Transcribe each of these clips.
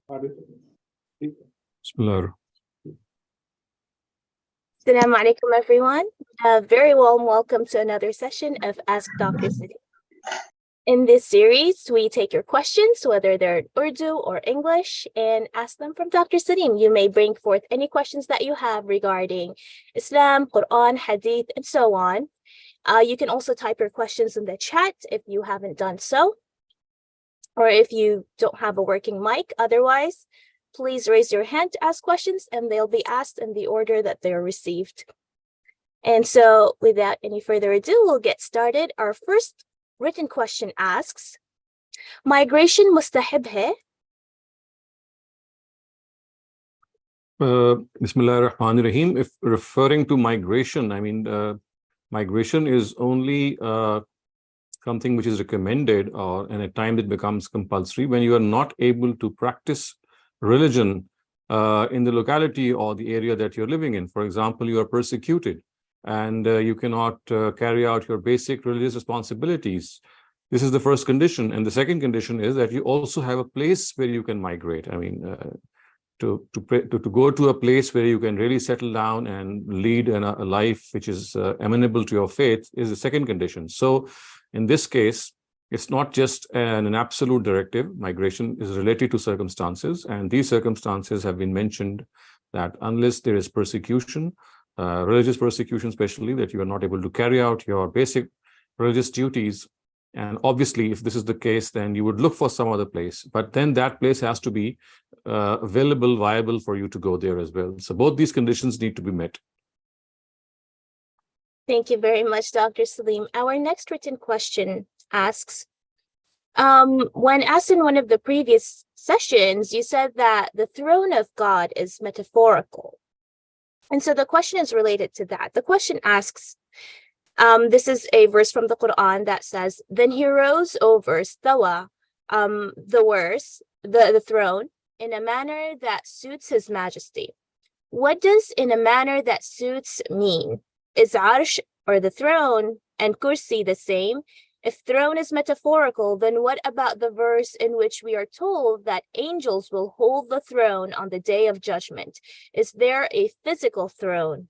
Bismillah. Assalamu alaikum, everyone. A very warm welcome to another session of Ask Dr Saleem. In this series, we take your questions, whether they're in Urdu or English, and ask them from Dr. Saleem. You may bring forth any questions that you have regarding Islam, Quran, Hadith, and so on. You can also type your questions in the chat if you haven't done so, or if you don't have a working mic. Otherwise, please raise your hand to ask questions, and they'll be asked in the order that they're received. And so, without any further ado, we'll get started. Our first written question asks, migration mustahib hai? Bismillah ar-Rahman ar-Rahim. If referring to migration, I mean, migration is only something which is recommended, or and at times it becomes compulsory when you are not able to practice religion in the locality or the area that you're living in. For example, you are persecuted and you cannot carry out your basic religious responsibilities. This is the first condition. And the second condition is that you also have a place where you can migrate. I mean, to go to a place where you can really settle down and lead a life which is amenable to your faith is the second condition. So in this case, it's not just an absolute directive. Migration is related to circumstances, and these circumstances have been mentioned that unless there is persecution, religious persecution especially, that you are not able to carry out your basic religious duties. And obviously, if this is the case, then you would look for some other place, but then that place has to be available, viable for you to go there as well. So both these conditions need to be met. Thank you very much, Dr. Saleem. Our next written question asks, when asked in one of the previous sessions, you said that the throne of God is metaphorical. And so the question is related to that. The question asks, this is a verse from the Quran that says, then he rose over stawa, the throne, in a manner that suits his majesty. What does in a manner that suits mean? Is arsh, or the throne, and kursi the same? If throne is metaphorical, then what about the verse in which we are told that angels will hold the throne on the day of judgment? Is there a physical throne?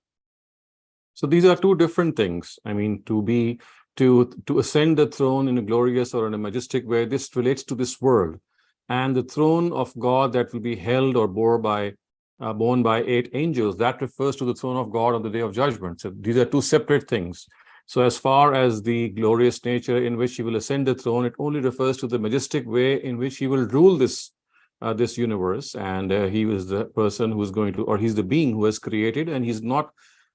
So these are two different things. I mean, to ascend the throne in a glorious or in a majestic way, this relates to this world. And the throne of God that will be held or borne by 8 angels, that refers to the throne of God on the day of judgment. So these are two separate things. So as far as the glorious nature in which he will ascend the throne, it only refers to the majestic way in which he will rule this universe. And he is the person who is going to, or he's the being who has created, and he's not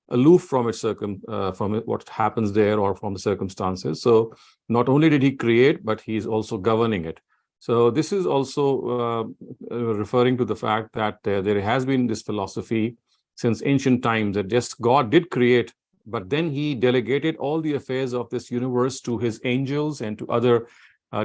aloof from what happens there or from the circumstances. So not only did he create, but he's also governing it. So this is also referring to the fact that there has been this philosophy since ancient times that yes, God did create, but then he delegated all the affairs of this universe to his angels and to other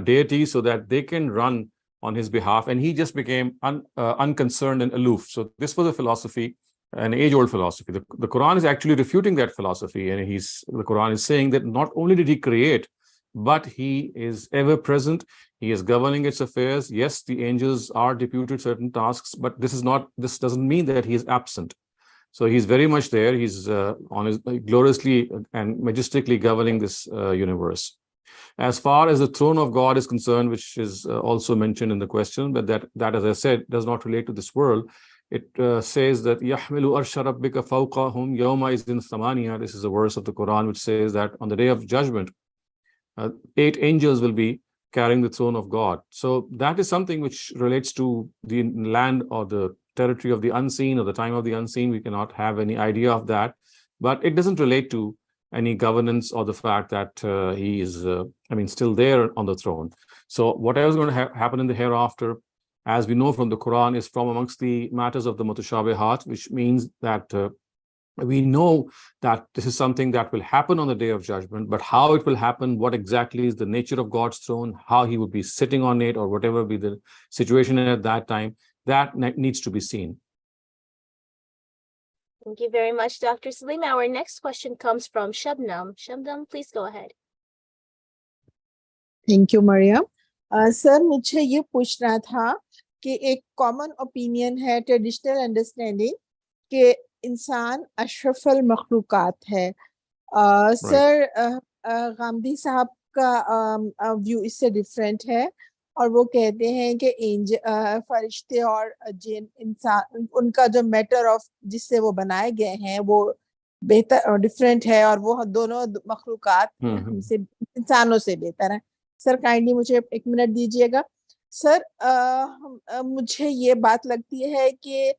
deities so that they can run on his behalf. And he just became unconcerned and aloof. So this was a philosophy, an age-old philosophy. The Quran is actually refuting that philosophy. And the Quran is saying that not only did he create, but he is ever present. He is governing its affairs. Yes, the angels are deputed certain tasks, but this doesn't mean that he is absent. So he's very much there. He's gloriously and majestically governing this universe. As far as the throne of God is concerned, which is also mentioned in the question, but that, as I said, does not relate to this world. It says that يَحْمِلُ أَرْشَ رَبِّكَ فَوْقَهُمْ يَوْمَئِذٍ ثَمَانِيَةٌ. This is a verse of the Quran which says that on the day of judgment, 8 angels will be carrying the throne of God. So that is something which relates to the land or the territory of the unseen or the time of the unseen. We cannot have any idea of that, but it doesn't relate to any governance or the fact that he is, still there on the throne. So whatever is going to happen in the hereafter, as we know from the Quran, is from amongst the matters of the mutashabihat, which means that we know that this is something that will happen on the day of judgment, but how it will happen, what exactly is the nature of God's throne, how he would be sitting on it, or whatever be the situation at that time, that needs to be seen. Thank you very much, Dr. Saleem. Our next question comes from Shabnam. Shabnam, please go ahead. Thank you, Maria. Sir, मुझे ये पूछना था कि एक common opinion है, traditional understanding कि इंसान अशरफुल मखलूकात है। सर गामदी साहब का व्यू इससे डिफरेंट है और वो कहते हैं कि फरिश्ते और जिन इंसान उनका जो मैटर ऑफ जिससे वो बनाए गए हैं वो बेहतर और डिफरेंट है और वो दोनों मखलूकात हमसे इंसानों से बेहतर है। सर काइंडली मुझे 1 मिनट दीजिएगा। सर मुझे ये बात लगती है कि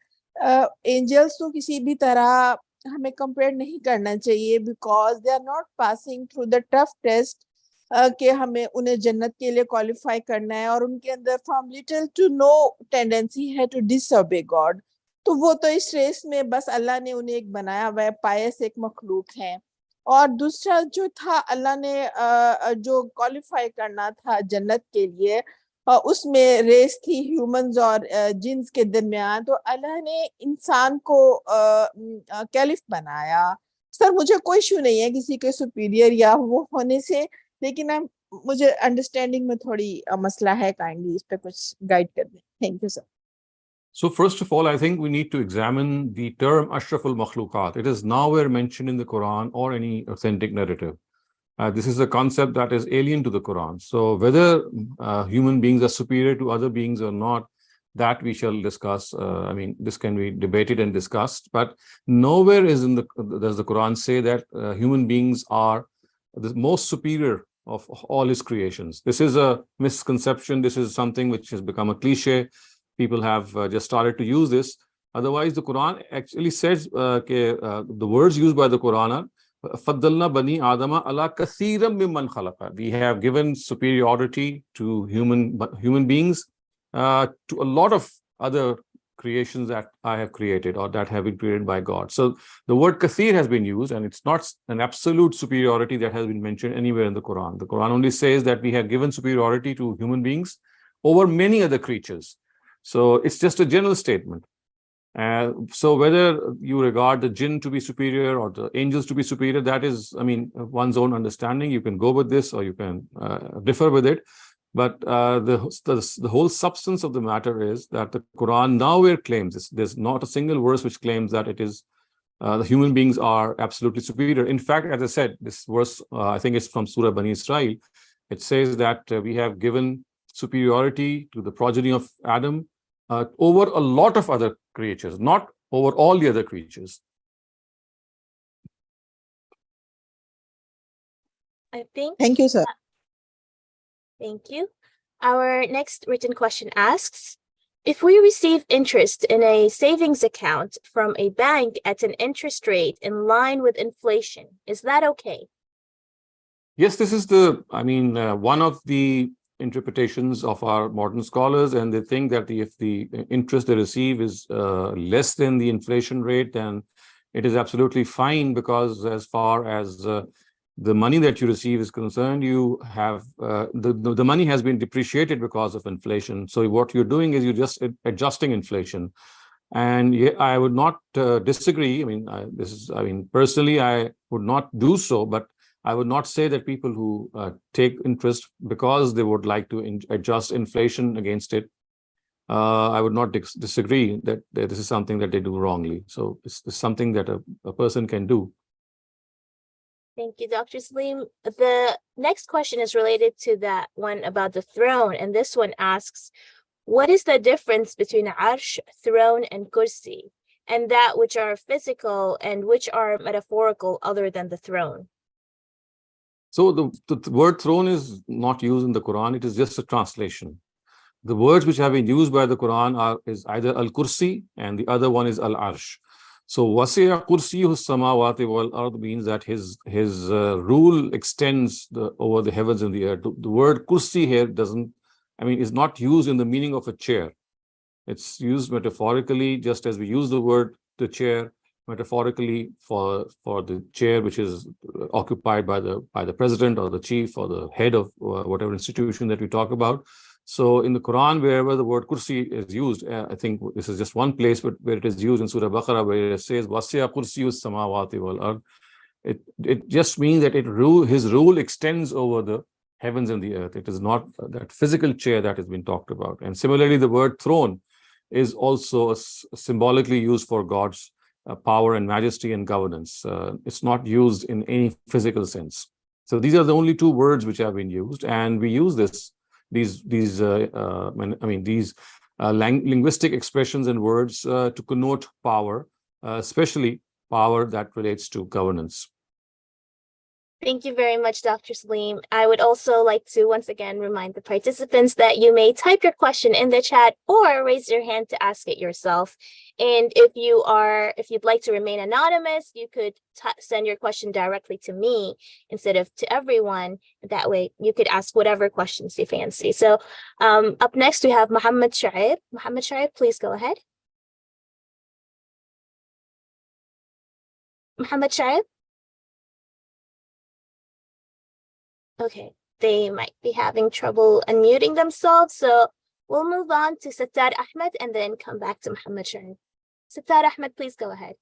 एंजल्स तो किसी भी तरह हमें कंपेयर नहीं करना चाहिए because they are not passing through the tough test कि हमें उन्हें जन्नत के लिए क्वालिफाई करना है और उनके अंदर from little to no tendency है टू डिसओबे गॉड। तो वो तो इस रेस में बस अल्लाह ने उन्हें एक बनाया हुआ है, पायस एक मखलूक है। और दूसरा जो था अल्लाह ने जो क्वालिफाई करना था जन्नत के लिए उसमें रेस थी ह्यूमंस और जिन्स के दरमियान, तो अल्लाह ने इंसान को कैलिफ बनाया। सर मुझे कोई इशू नहीं है किसी के सुपीरियर या वो होने से, लेकिन मुझे अंडरस्टैंडिंग में थोड़ी मसला है, काइंडली इस पे कुछ गाइड कर दें। Thank you sir. So first of all, I think we need to examine the term Ashraful Makhluqat. It is nowhere mentioned in the Quran or any authentic narrative. This is a concept that is alien to the Quran. So whether human beings are superior to other beings or not, that we shall discuss. I mean, this can be debated and discussed, but nowhere does the Quran say that human beings are the most superior of all his creations. This is a misconception. This is something which has become a cliche. People have just started to use this. Otherwise, the Quran actually says the words used by the Quran are "Faddalna bani Adama ala kathiram mimman khalaqa." We have given superiority to human beings to a lot of other creations that I have created or that have been created by God. So the word kathir has been used, and it's not an absolute superiority that has been mentioned anywhere in the Quran. The Quran only says that we have given superiority to human beings over many other creatures. So it's just a general statement. So whether you regard the jinn to be superior or the angels to be superior, that is, I mean, one's own understanding. You can go with this or you can differ with it. But the whole substance of the matter is that the Quran nowhere claims this. There's not a single verse which claims that it is the human beings are absolutely superior. In fact, as I said, this verse, I think it's from Surah Bani Israel. It says that we have given superiority to the progeny of Adam over a lot of other creatures, not over all the other creatures. I think. Thank you, sir. Thank you. Our next written question asks, if we receive interest in a savings account from a bank at an interest rate in line with inflation, is that okay? Yes, this is one of the interpretations of our modern scholars, and they think that if the interest they receive is less than the inflation rate, then it is absolutely fine, because as far as the money that you receive is concerned, you have the money has been depreciated because of inflation. So what you're doing is you're just adjusting inflation. And I would not disagree. Personally, I would not do so, but I would not say that people who take interest because they would like to adjust inflation against it, I would not disagree that this is something that they do wrongly. So it's something that a person can do. Thank you, Dr. Saleem. The next question is related to that one about the throne. And this one asks, what is the difference between Arsh, throne, and Kursi, and that which are physical and which are metaphorical other than the throne? So the word throne is not used in the Quran. It is just a translation. The words which have been used by the Quran is either al-Kursi and the other one is al-Arsh. So wasi'a kursiyuhu samawati wal ard means that his rule extends over the heavens and the earth. The word kursi here is not used in the meaning of a chair. It's used metaphorically, just as we use the chair metaphorically for the chair which is occupied by the president or the chief or the head of whatever institution that we talk about. So in the Quran, wherever the word kursi is used, I think this is just one place, but where it is used in Surah Baqarah, where it says wasi'a kursiyus samawati wal ard, it just means that his rule extends over heavens and the earth. It is not that physical chair that has been talked about. And similarly, the word throne is also symbolically used for God's power and majesty and governance. It's not used in any physical sense. So these are the only two words which have been used, and we use these linguistic expressions and words to connote power, especially power that relates to governance. Thank you very much, Dr. Saleem. I would also like to once again remind the participants that you may type your question in the chat or raise your hand to ask it yourself. And if you'd like to remain anonymous, you could send your question directly to me instead of to everyone. That way you could ask whatever questions you fancy. So up next we have Muhammad Shaib. Muhammad Shaib, please go ahead. Muhammad Shaib? Okay, they might be having trouble unmuting themselves, so we'll move on to Sattar Ahmed and then come back to Muhammad Shaib. Sattar Ahmed, please go ahead.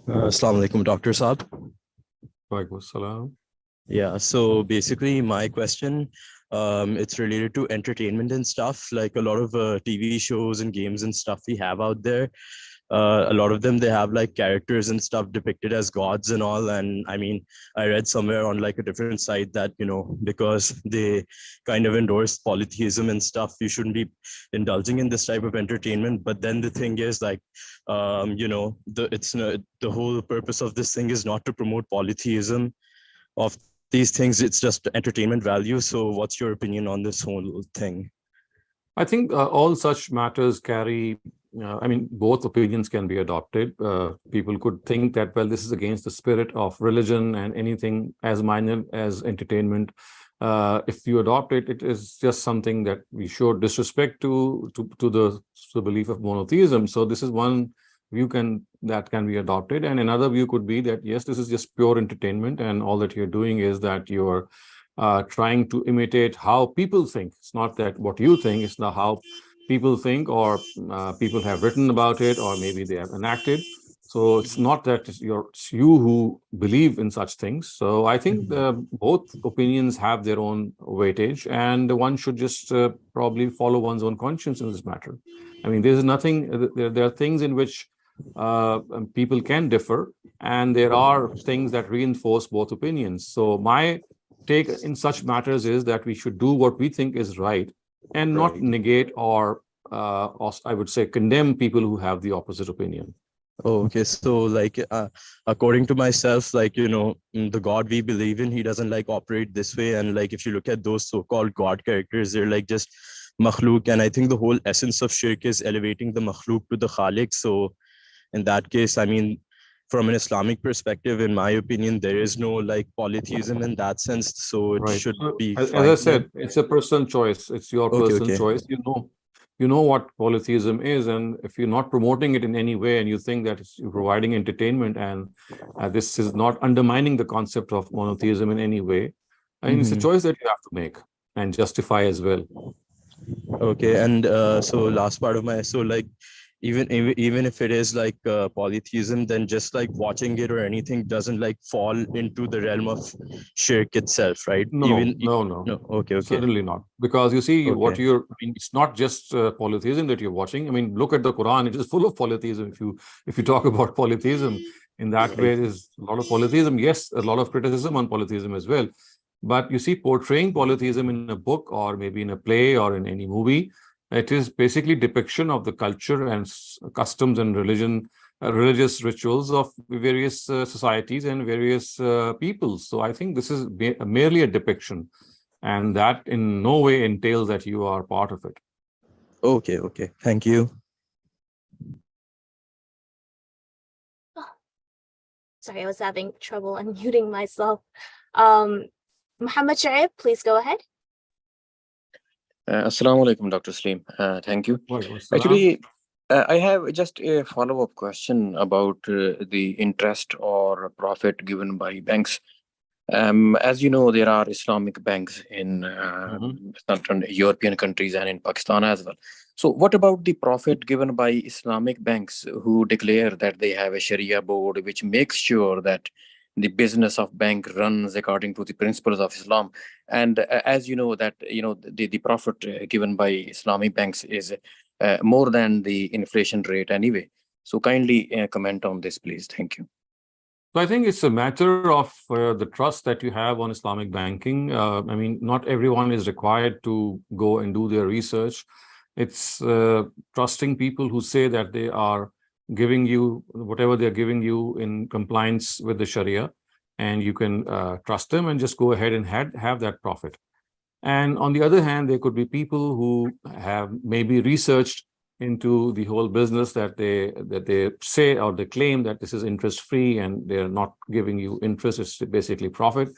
Assalamu alaikum, Dr. Saab. Walaikum salam. Yeah, so basically my question, it's related to entertainment and stuff, like a lot of TV shows and games and stuff we have out there. A lot of them, they have like characters and stuff depicted as gods and all. And I mean, I read somewhere on like a different site that, you know, because they kind of endorse polytheism and stuff, you shouldn't be indulging in this type of entertainment. But then the thing is like, you know, the whole purpose of this thing is not to promote polytheism of these things. It's just entertainment value. So what's your opinion on this whole thing? I think all such matters carry, both opinions can be adopted. People could think that, well, this is against the spirit of religion and anything as minor as entertainment. If you adopt it, it is just something that we show disrespect to the belief of monotheism. So this is one view that can be adopted. And another view could be that, yes, this is just pure entertainment, and all that you're doing is that you're trying to imitate how people think. It's not that what you think, it's not how people think, or people have written about it, or maybe they have enacted. So it's not that it's you who believe in such things. So I think both opinions have their own weightage, and one should just probably follow one's own conscience in this matter. I mean, there's nothing, there are things in which people can differ, and there are things that reinforce both opinions. So my take in such matters is that we should do what we think is right, and not negate or I would say condemn people who have the opposite opinion. Oh, okay. So like, according to myself, like, you know, the God we believe in, he doesn't like operate this way. And like, if you look at those so-called God characters, they're like just makhluk. And I think the whole essence of shirk is elevating the makhluk to the khalik. So in that case, I mean, from an Islamic perspective, in my opinion, there is no like polytheism in that sense. So it should be as fine. I said, it's a personal choice. It's your personal Okay. choice. You know what polytheism is, and if you're not promoting it in any way, and you think that you're providing entertainment, and this is not undermining the concept of monotheism in any way, I mean, it's a choice that you have to make and justify as well. Okay, and so last part of my, so like, even if it is like polytheism, then just like watching it or anything doesn't like fall into the realm of shirk itself, right? No. Okay. Certainly not. Because you see, it's not just polytheism that you're watching. I mean, look at the Quran; it is full of polytheism. If you talk about polytheism in that way, there's a lot of polytheism. Yes, a lot of criticism on polytheism as well. But you see, portraying polytheism in a book, or maybe in a play, or in any movie, it is basically depiction of the culture and customs and religious rituals of various societies and various peoples. So I think this is merely a depiction, and that in no way entails that you are part of it. Okay. Thank you. Sorry, I was having trouble unmuting myself. Muhammad Shaib, please go ahead. Assalamu alaikum, Dr. Saleem. Thank you. Actually, I have just a follow-up question about the interest or profit given by banks. As you know, there are Islamic banks in certain European countries and in Pakistan as well. So what about the profit given by Islamic banks who declare that they have a Sharia board which makes sure that the business of bank runs according to the principles of Islam. And as you know that the profit given by Islamic banks is more than the inflation rate anyway. So kindly comment on this, please. Thank you. So I think it's a matter of the trust that you have on Islamic banking. I mean, not everyone is required to go and do their research. It's trusting people who say that they are giving you whatever they're giving you in compliance with the Sharia, and you can trust them and just go ahead and have that profit. And on the other hand, there could be people who have maybe researched into the whole business that they say or they claim that this is interest free and they're not giving you interest, it's basically profit.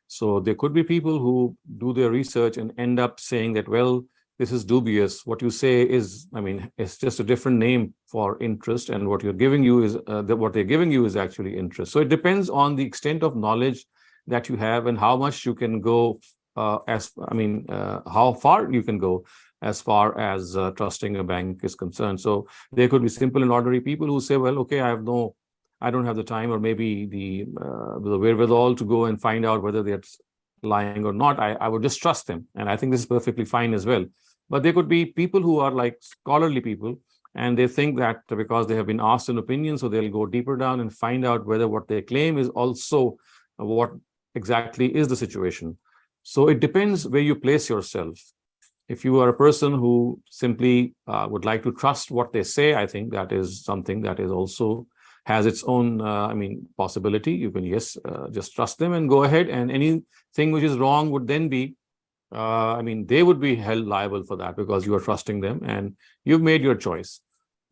So there could be people who do their research and end up saying that, well, this is dubious. What you say is, I mean, it's just a different name for interest, and what you're giving you is what they're giving you is actually interest. So it depends on the extent of knowledge that you have and how much you can go how far you can go as far as trusting a bank is concerned. So there could be simple and ordinary people who say, well, okay, I don't have the time or maybe the wherewithal to go and find out whether they're lying or not. I would just trust them. And I think this is perfectly fine as well. But there could be people who are like scholarly people, and they think that because they have been asked an opinion, so they'll go deeper down and find out whether what they claim is also what exactly is the situation. So it depends where you place yourself. If you are a person who simply would like to trust what they say, I think that is something that is also has its own, possibility. You can, just trust them and go ahead. And anything which is wrong would then be, they would be held liable for that because you are trusting them and you've made your choice.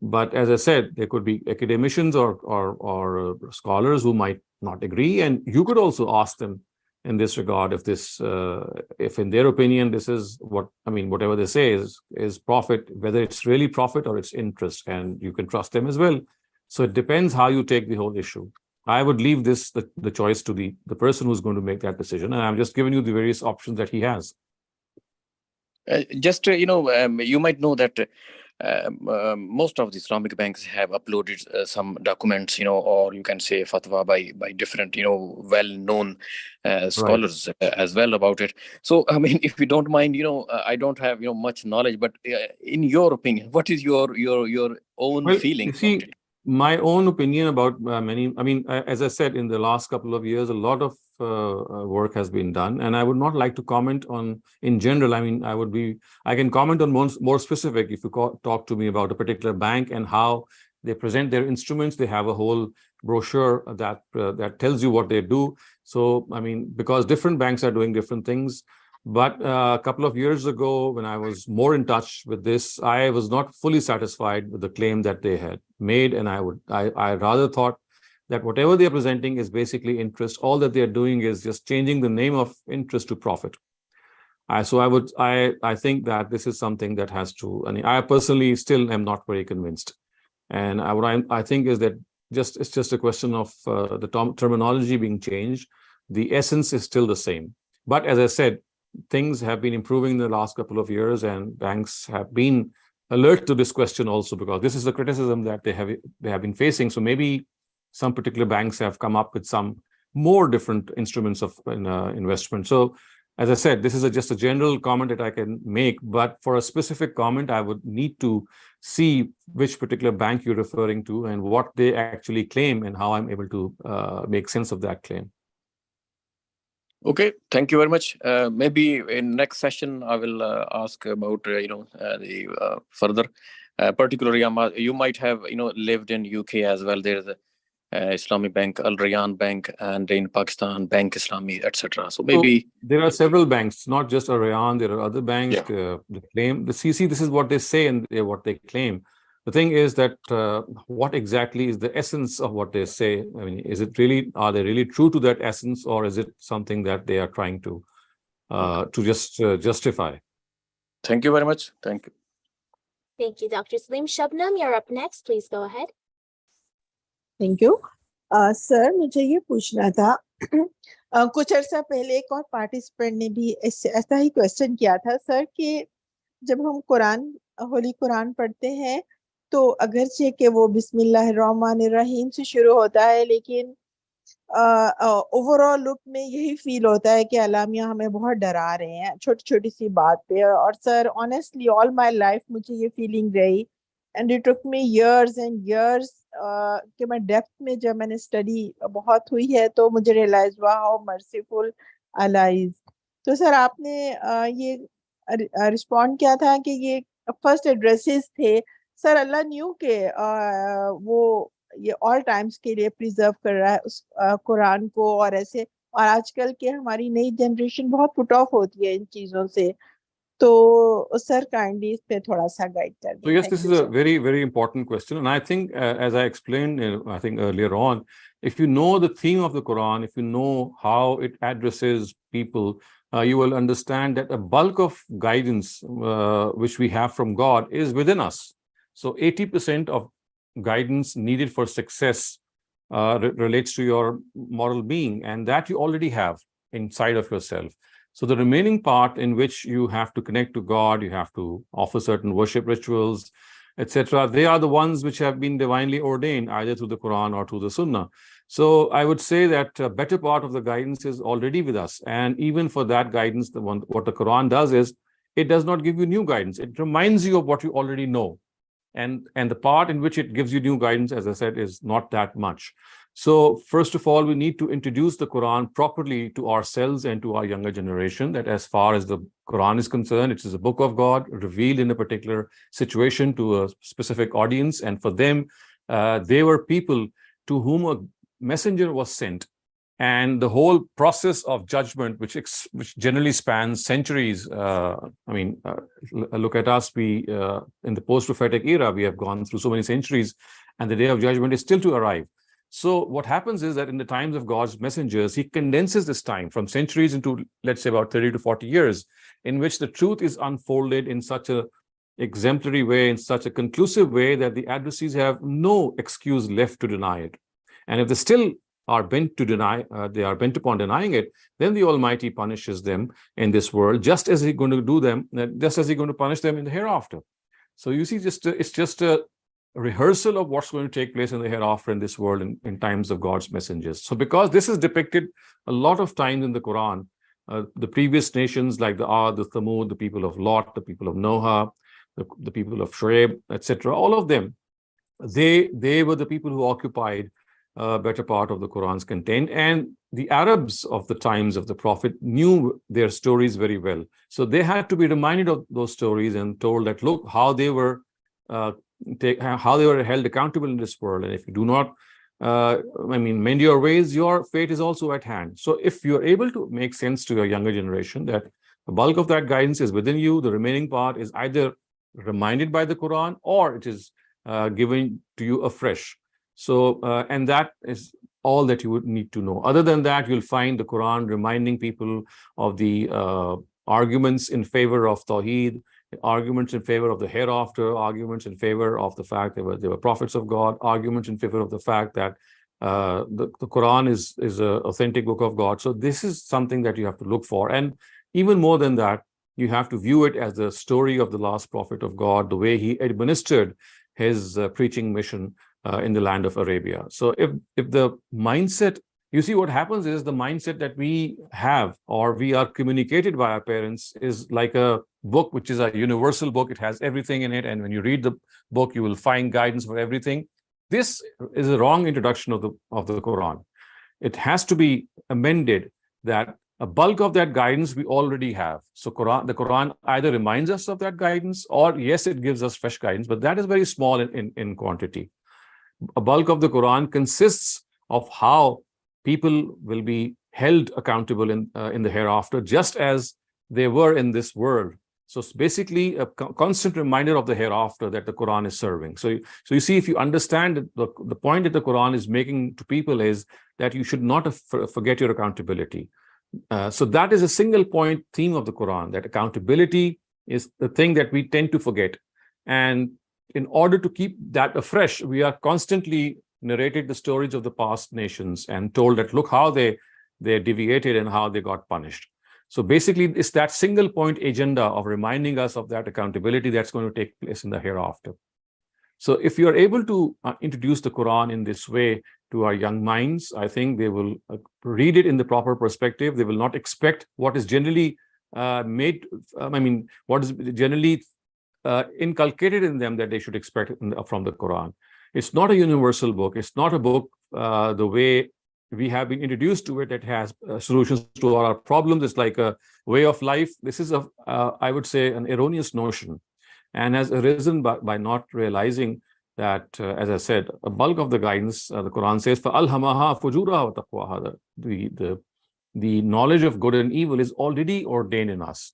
But as I said, there could be academicians or scholars who might not agree, and you could also ask them in this regard, if in their opinion, this is whatever they say is profit, whether it's really profit or it's interest, and you can trust them as well. So it depends how you take the whole issue. I would leave the choice to the person who's going to make that decision, and I'm just giving you the various options that he has. You might know that most of the Islamic banks have uploaded some documents, or you can say fatwa by different, well-known scholars as well about it. So, if you don't mind, I don't have, much knowledge, but in your opinion, what is your own feeling? You see, my own opinion about as I said, in the last couple of years, a lot of work has been done, and I would not like to comment on in general. I can comment on more specific. If you talk to me about a particular bank and how they present their instruments, they have a whole brochure that tells you what they do. So, because different banks are doing different things. But a couple of years ago, when I was more in touch with this, I was not fully satisfied with the claim that they had made. And I rather thought that whatever they're presenting is basically interest. All that they're doing is just changing the name of interest to profit. I think that this is something that has to, I personally still am not very convinced. And what I think is that it's just a question of the terminology being changed. The essence is still the same. But as I said, things have been improving in the last couple of years, and banks have been alert to this question also, because this is the criticism that they have been facing. So maybe some particular banks have come up with some more different instruments of investment. So as I said, this is just a general comment that I can make, but for a specific comment, I would need to see which particular bank you're referring to and what they actually claim and how I'm able to make sense of that claim. Okay, thank you very much. Maybe in next session, I will ask about the further. Particularly, you might have lived in UK as well. There's a Islamic Bank, Al Rayan Bank, and in Pakistan, Bank Islami, etc. So maybe there are several banks, not just Al Rayan. There are other banks. Yeah. The claim, the CC. This is what they say and what they claim. The thing is that what exactly is the essence of what they say? Are they really true to that essence, or is it something that they are trying to just justify? Thank you very much. Thank you. Thank you, Dr. Saleem. Shabnam, you're up next. Please go ahead. Thank you sir, मुझे ये पूछना था कुछ अर्सा पहले एक और participant ने भी ऐसा ही क्वेश्चन किया था सर कि जब हम होली कुरान पढ़ते हैं तो अगरचे कि वो बिस्मिल्लाहिर्रहमानिर्रहीम से शुरू होता है, लेकिन ओवरऑल लुक में यही फील होता है कि अल्लाह मियां हमें बहुत डरा रहे हैं छोटी छोटी सी बात पे। और sir honestly all my life मुझे ये फीलिंग रही, and it took me years and years कि मैं डेप्थ में जब मैंने स्टडी बहुत हुई है तो मुझे रियलाइज हुआ हाउ मर्सीफुल अल्लाह इज। तो सर आपने ये रिस्पॉन्ड किया था कि ये फर्स्ट एड्रेसेस थे। सर अल्लाह न्यू के वो ये ऑल टाइम्स के लिए प्रिजर्व कर रहा है उस कुरान को, और ऐसे और आजकल के हमारी नई जनरेशन बहुत पुट ऑफ होती है इन चीजों से। तो सर काइंडली इस पे थोड़ा सा गाइड कर So दें। yes, thank this you is a sir. very, very important question. And I think, as I explained, I think earlier on, if you know the theme of the Quran, if you know how it addresses people, you will understand that a bulk of guidance which we have from God is within us. So 80% of guidance needed for success relates to your moral being, and that you already have inside of yourself. So the remaining part in which you have to connect to God, you have to offer certain worship rituals, etc. They are the ones which have been divinely ordained either through the Quran or through the Sunnah. So I would say that a better part of the guidance is already with us. And even for that guidance, what the Quran does is it does not give you new guidance. It reminds you of what you already know. And the part in which it gives you new guidance, as I said, is not that much. So first of all, we need to introduce the Quran properly to ourselves and to our younger generation, that as far as the Quran is concerned, it is a book of God revealed in a particular situation to a specific audience. And for them, they were people to whom a messenger was sent. And the whole process of judgment, which generally spans centuries, look at us, we in the post-prophetic era, we have gone through so many centuries, and the day of judgment is still to arrive. So what happens is that in the times of God's messengers, he condenses this time from centuries into, let's say, about 30 to 40 years, in which the truth is unfolded in such a exemplary way, in such a conclusive way, that the adversaries have no excuse left to deny it. And if they still are bent to deny, they are bent upon denying it, then the Almighty punishes them in this world, just as he's going to do them, just as he's going to punish them in the hereafter. So you see, it's just a rehearsal of what's going to take place in the hereafter in this world in times of God's messengers. So because this is depicted a lot of times in the Quran, the previous nations like the Ad, the Thamud, the people of Lot, the people of Noah, the people of Shuaib, etc., all of them, they were the people who occupied a better part of the Quran's content. And the Arabs of the times of the Prophet knew their stories very well. So they had to be reminded of those stories and told that, look, how they were held accountable in this world. And if you do not, mend your ways, your fate is also at hand. So if you're able to make sense to your younger generation that the bulk of that guidance is within you, the remaining part is either reminded by the Quran or it is given to you afresh. So, and that is all that you would need to know. Other than that, you'll find the Quran reminding people of the arguments in favor of Tawheed, arguments in favor of the hereafter, arguments in favor of the fact they were prophets of God, arguments in favor of the fact that the Quran is an authentic book of God. So this is something that you have to look for. And even more than that, you have to view it as the story of the last prophet of God, the way he administered his preaching mission in the land of Arabia. So if the mindset, you see what happens is the mindset that we have or we are communicated by our parents is like a book, which is a universal book. It has everything in it. And when you read the book, you will find guidance for everything. This is a wrong introduction of the Quran. It has to be amended that a bulk of that guidance we already have. So the Quran either reminds us of that guidance or yes, it gives us fresh guidance, but that is very small in quantity. A bulk of the Quran consists of how people will be held accountable in the hereafter, just as they were in this world. So it's basically a constant reminder of the hereafter that the Quran is serving. So you see, if you understand the point that the Quran is making to people is that you should not forget your accountability. So that is a single point theme of the Quran, that accountability is the thing that we tend to forget. And in order to keep that afresh, we are constantly narrated the stories of the past nations and told that, look how they deviated and how they got punished. So basically, it's that single point agenda of reminding us of that accountability that's going to take place in the hereafter. So if you are able to introduce the Quran in this way to our young minds, I think they will read it in the proper perspective. They will not expect what is generally what is generally inculcated in them that they should expect from the Quran. It's not a universal book. It's not a book the way we have been introduced to it. It has solutions to all our problems. It's like a way of life. This is I would say, an erroneous notion, and has arisen by not realizing that, as I said, a bulk of the guidance, the Quran says, فَأَلْهَمَهَا فُجُورَهَا وَتَقْوَاهَا. The knowledge of good and evil is already ordained in us.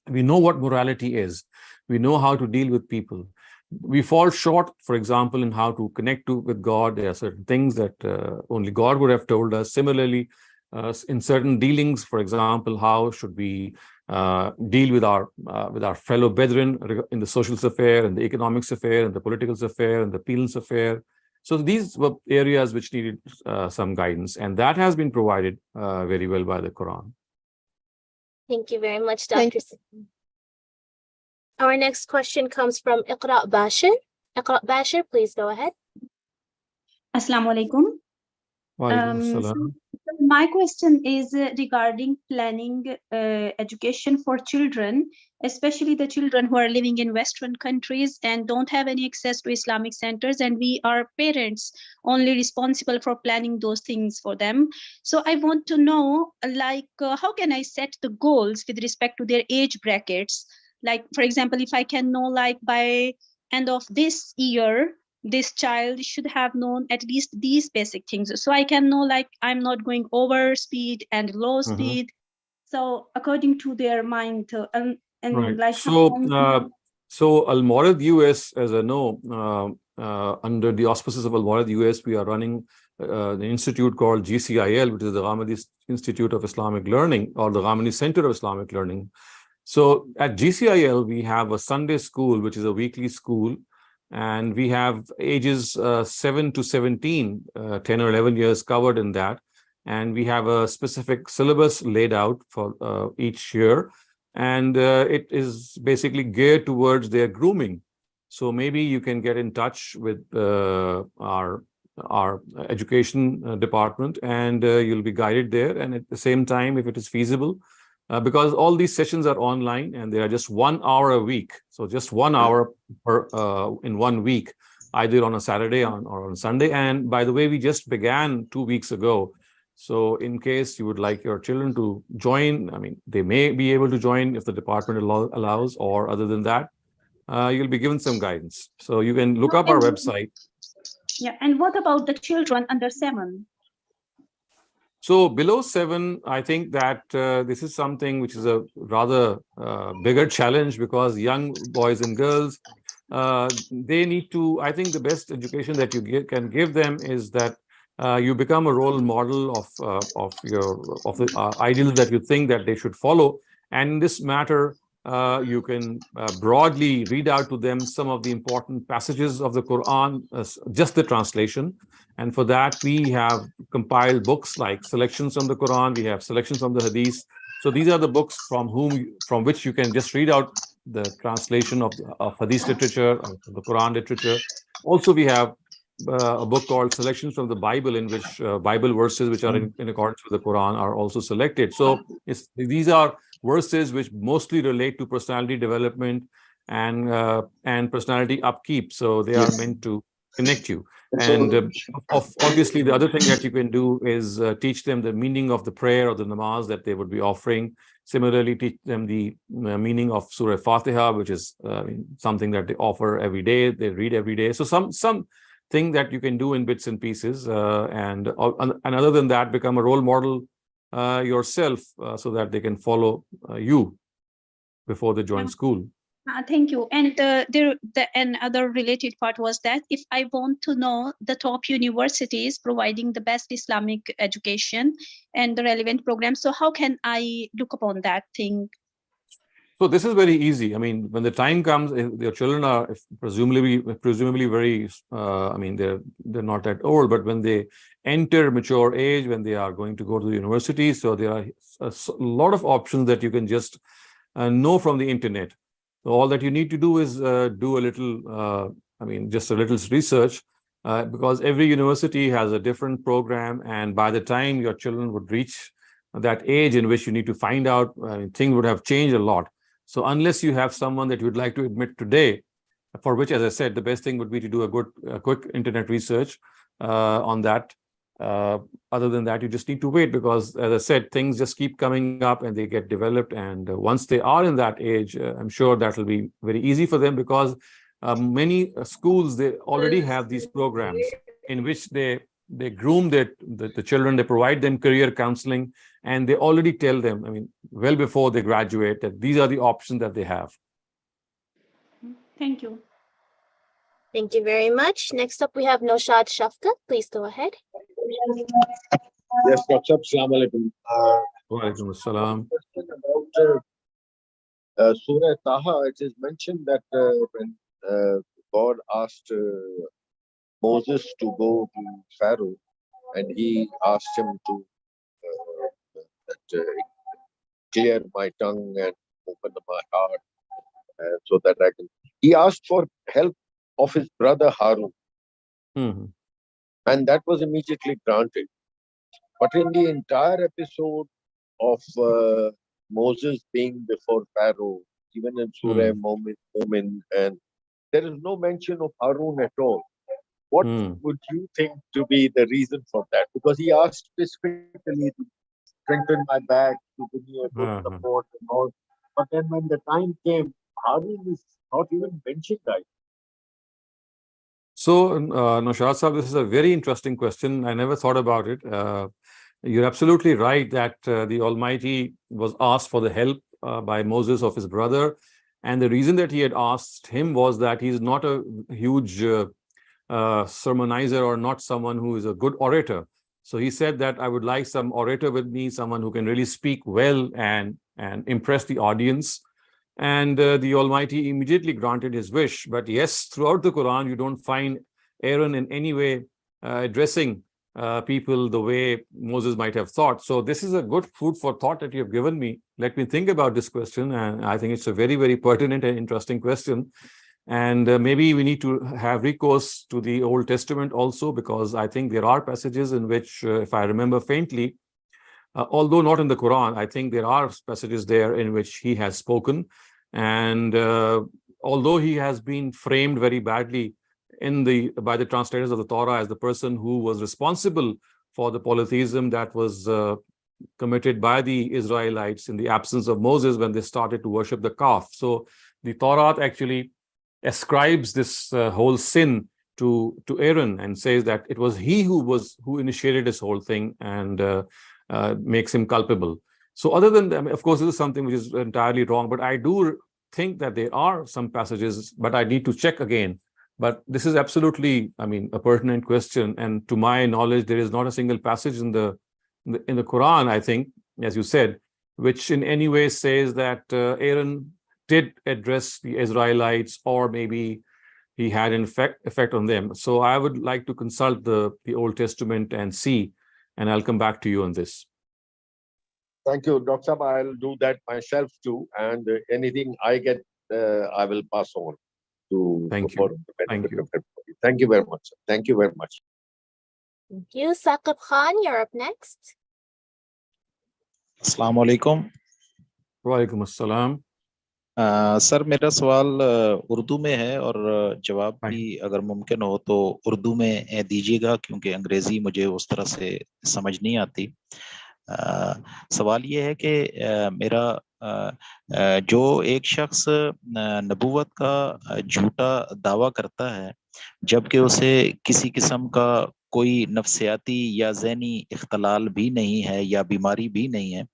We know what morality is. We know how to deal with people. We fall short, for example, in how to connect with God. There are certain things that only God would have told us. Similarly, in certain dealings, for example, how should we deal with our fellow brethren in the social sphere, in the economic sphere, in the political sphere, in the penal sphere. So these were areas which needed some guidance, and that has been provided very well by the Quran. Thank you very much, Thank Dr. Saleem. Our next question comes from Iqra Bashir. Iqra Bashir, please go ahead. Assalamu alaikum. Waalaikum So my question is regarding planning education for children, especially the children who are living in Western countries and don't have any access to Islamic centers, and we are parents only responsible for planning those things for them. So I want to know, how can I set the goals with respect to their age brackets? Like, for example, if I can know, by end of this year, this child should have known at least these basic things. So I can know, I'm not going over speed and low speed. So according to their mind, Right. So Al-Mawrid US, as I know, under the auspices of Al-Mawrid US, we are running the institute called GCIL, which is the Ghamidi Institute of Islamic Learning, or the Ghamidi Center of Islamic Learning. So at GCIL, we have a Sunday school, which is a weekly school, and we have ages 7 to 17, 10 or 11 years covered in that. And we have a specific syllabus laid out for each year. And it is basically geared towards their grooming. So maybe you can get in touch with our education department, and you'll be guided there. And at the same time, if it is feasible, because all these sessions are online and they are just 1 hour a week. So just 1 hour in 1 week, either on a Saturday or on Sunday. And by the way, we just began 2 weeks ago. So in case you would like your children to join, they may be able to join if the department allows, or other than that, you'll be given some guidance. So you can look up our website. Yeah, and what about the children under 7? So below 7, I think that this is something which is a rather bigger challenge, because young boys and girls, they need to, I think the best education that you can give them is that you become a role model of the ideals that you think that they should follow. And in this matter, you can broadly read out to them some of the important passages of the Quran, just the translation. And for that, we have compiled books like selections from the Quran. We have selections from the Hadith. So these are the books from which you can just read out the translation of Hadith literature, of the Quran literature. Also, we have a book called Selections from the Bible, in which Bible verses which are in accordance with the Quran are also selected. So these are verses which mostly relate to personality development and personality upkeep. So they are meant to connect you. And obviously, the other thing that you can do is teach them the meaning of the prayer or the namaz that they would be offering. Similarly, teach them the meaning of Surah Fatiha, which is something that they offer every day, they read every day. So some thing that you can do in bits and pieces, and other than that, become a role model yourself, so that they can follow you before they join school. Thank you. And another related part was that if I want to know the top universities providing the best Islamic education and the relevant programs, so how can I look upon that thing? So this is very easy. When the time comes, if your children are presumably very, they're not that old, but when they enter mature age, when they are going to go to the university, so there are a lot of options that you can just know from the internet. So all that you need to do is do a little I mean, just a little research, because every university has a different program, and by the time your children would reach that age in which you need to find out, things would have changed a lot. So unless you have someone that you would like to admit today, for which, as I said, the best thing would be to do a quick internet research on that. Other than that, you just need to wait, because, as I said, things just keep coming up and they get developed. And once they are in that age, I'm sure that will be very easy for them, because many schools, they already have these programs in which they groom the children, they provide them career counseling, and they already tell them, I mean, well before they graduate, that these are the options that they have. Thank you. Thank you very much. Next up, we have Noshad Shafkat. Please go ahead. Yes, Dr. Assalamu alaikum. Wa alaikum assalam. Question about Surah Taha. It is mentioned that when God asked Moses to go to Pharaoh, and he asked him to clear my tongue and open my heart so that I can. He asked for help of his brother Harun, and that was immediately granted. But in the entire episode of Moses being before Pharaoh, even in Surah Mu'min, and there is no mention of Harun at all. What would you think to be the reason for that? Because he asked specifically to strengthen my back, to give me a good support and all. But then when the time came, Harun is not even mentioned. So, Noshad Sahab, this is a very interesting question. I never thought about it. You're absolutely right that the Almighty was asked for the help by Moses of his brother. And the reason that he had asked him was that he's not a huge sermonizer, or not someone who is a good orator. So he said that I would like some orator with me, someone who can really speak well and impress the audience. And the Almighty immediately granted his wish. But yes, throughout the Quran, you don't find Aaron in any way addressing people the way Moses might have thought. So this is a good food for thought that you have given me. Let me think about this question. And I think it's a very, very pertinent and interesting question. And maybe we need to have recourse to the Old Testament also, because I think there are passages in which, if I remember faintly, although not in the Quran, I think there are passages there in which he has spoken. And although he has been framed very badly by the translators of the Torah as the person who was responsible for the polytheism that was committed by the Israelites in the absence of Moses when they started to worship the calf. So the Torah actually ascribes this whole sin to Aaron and says that it was he who initiated this whole thing, and makes him culpable. So other than that, of course, this is something which is entirely wrong, but I do think that there are some passages, but I need to check again. But this is absolutely, I mean, a pertinent question. And to my knowledge, there is not a single passage in the Quran, I think, as you said, which in any way says that Aaron did address the Israelites, or maybe he had an effect on them. So I would like to consult the Old Testament and see, and I'll come back to you on this. Thank you, Dr. Sahab. I'll do that myself too. And anything I get, I will pass on to. Thank you. Thank you. Thank you very much. Thank you very much. Thank you. Saqib Khan, you're up next. Assalamu alaikum. Wa alaikum assalam. Sir मेरा सवाल उर्दू में है, और जवाब भी अगर मुमकिन हो तो उर्दू में दीजिएगा, क्योंकि अंग्रेजी मुझे उस तरह से समझ नहीं आती। सवाल ये है कि मेरा जो एक शख्स नबूवत का झूठा दावा करता है, जबकि उसे किसी किस्म का कोई नफ्सियाती या ज़हनी इख्तलाल भी नहीं है या बीमारी भी नहीं है,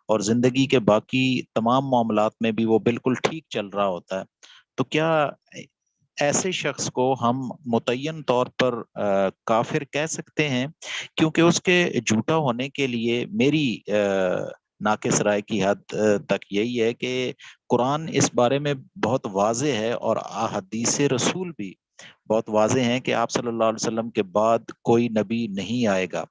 और जिंदगी के बाकी तमाम मामलात में भी वो बिल्कुल ठीक चल रहा होता है, तो क्या ऐसे शख्स को हम मुतय्यन तौर पर काफिर कह सकते हैं? क्योंकि उसके झूठा होने के लिए मेरी नाकिस राय की हद तक यही है कि कुरान इस बारे में बहुत वाज़ेह है, और अहादीस रसूल भी बहुत वाज़ेह हैं कि आप सल्लल्लाहु अलैहि वसल्लम के बाद कोई नबी नहीं आएगा।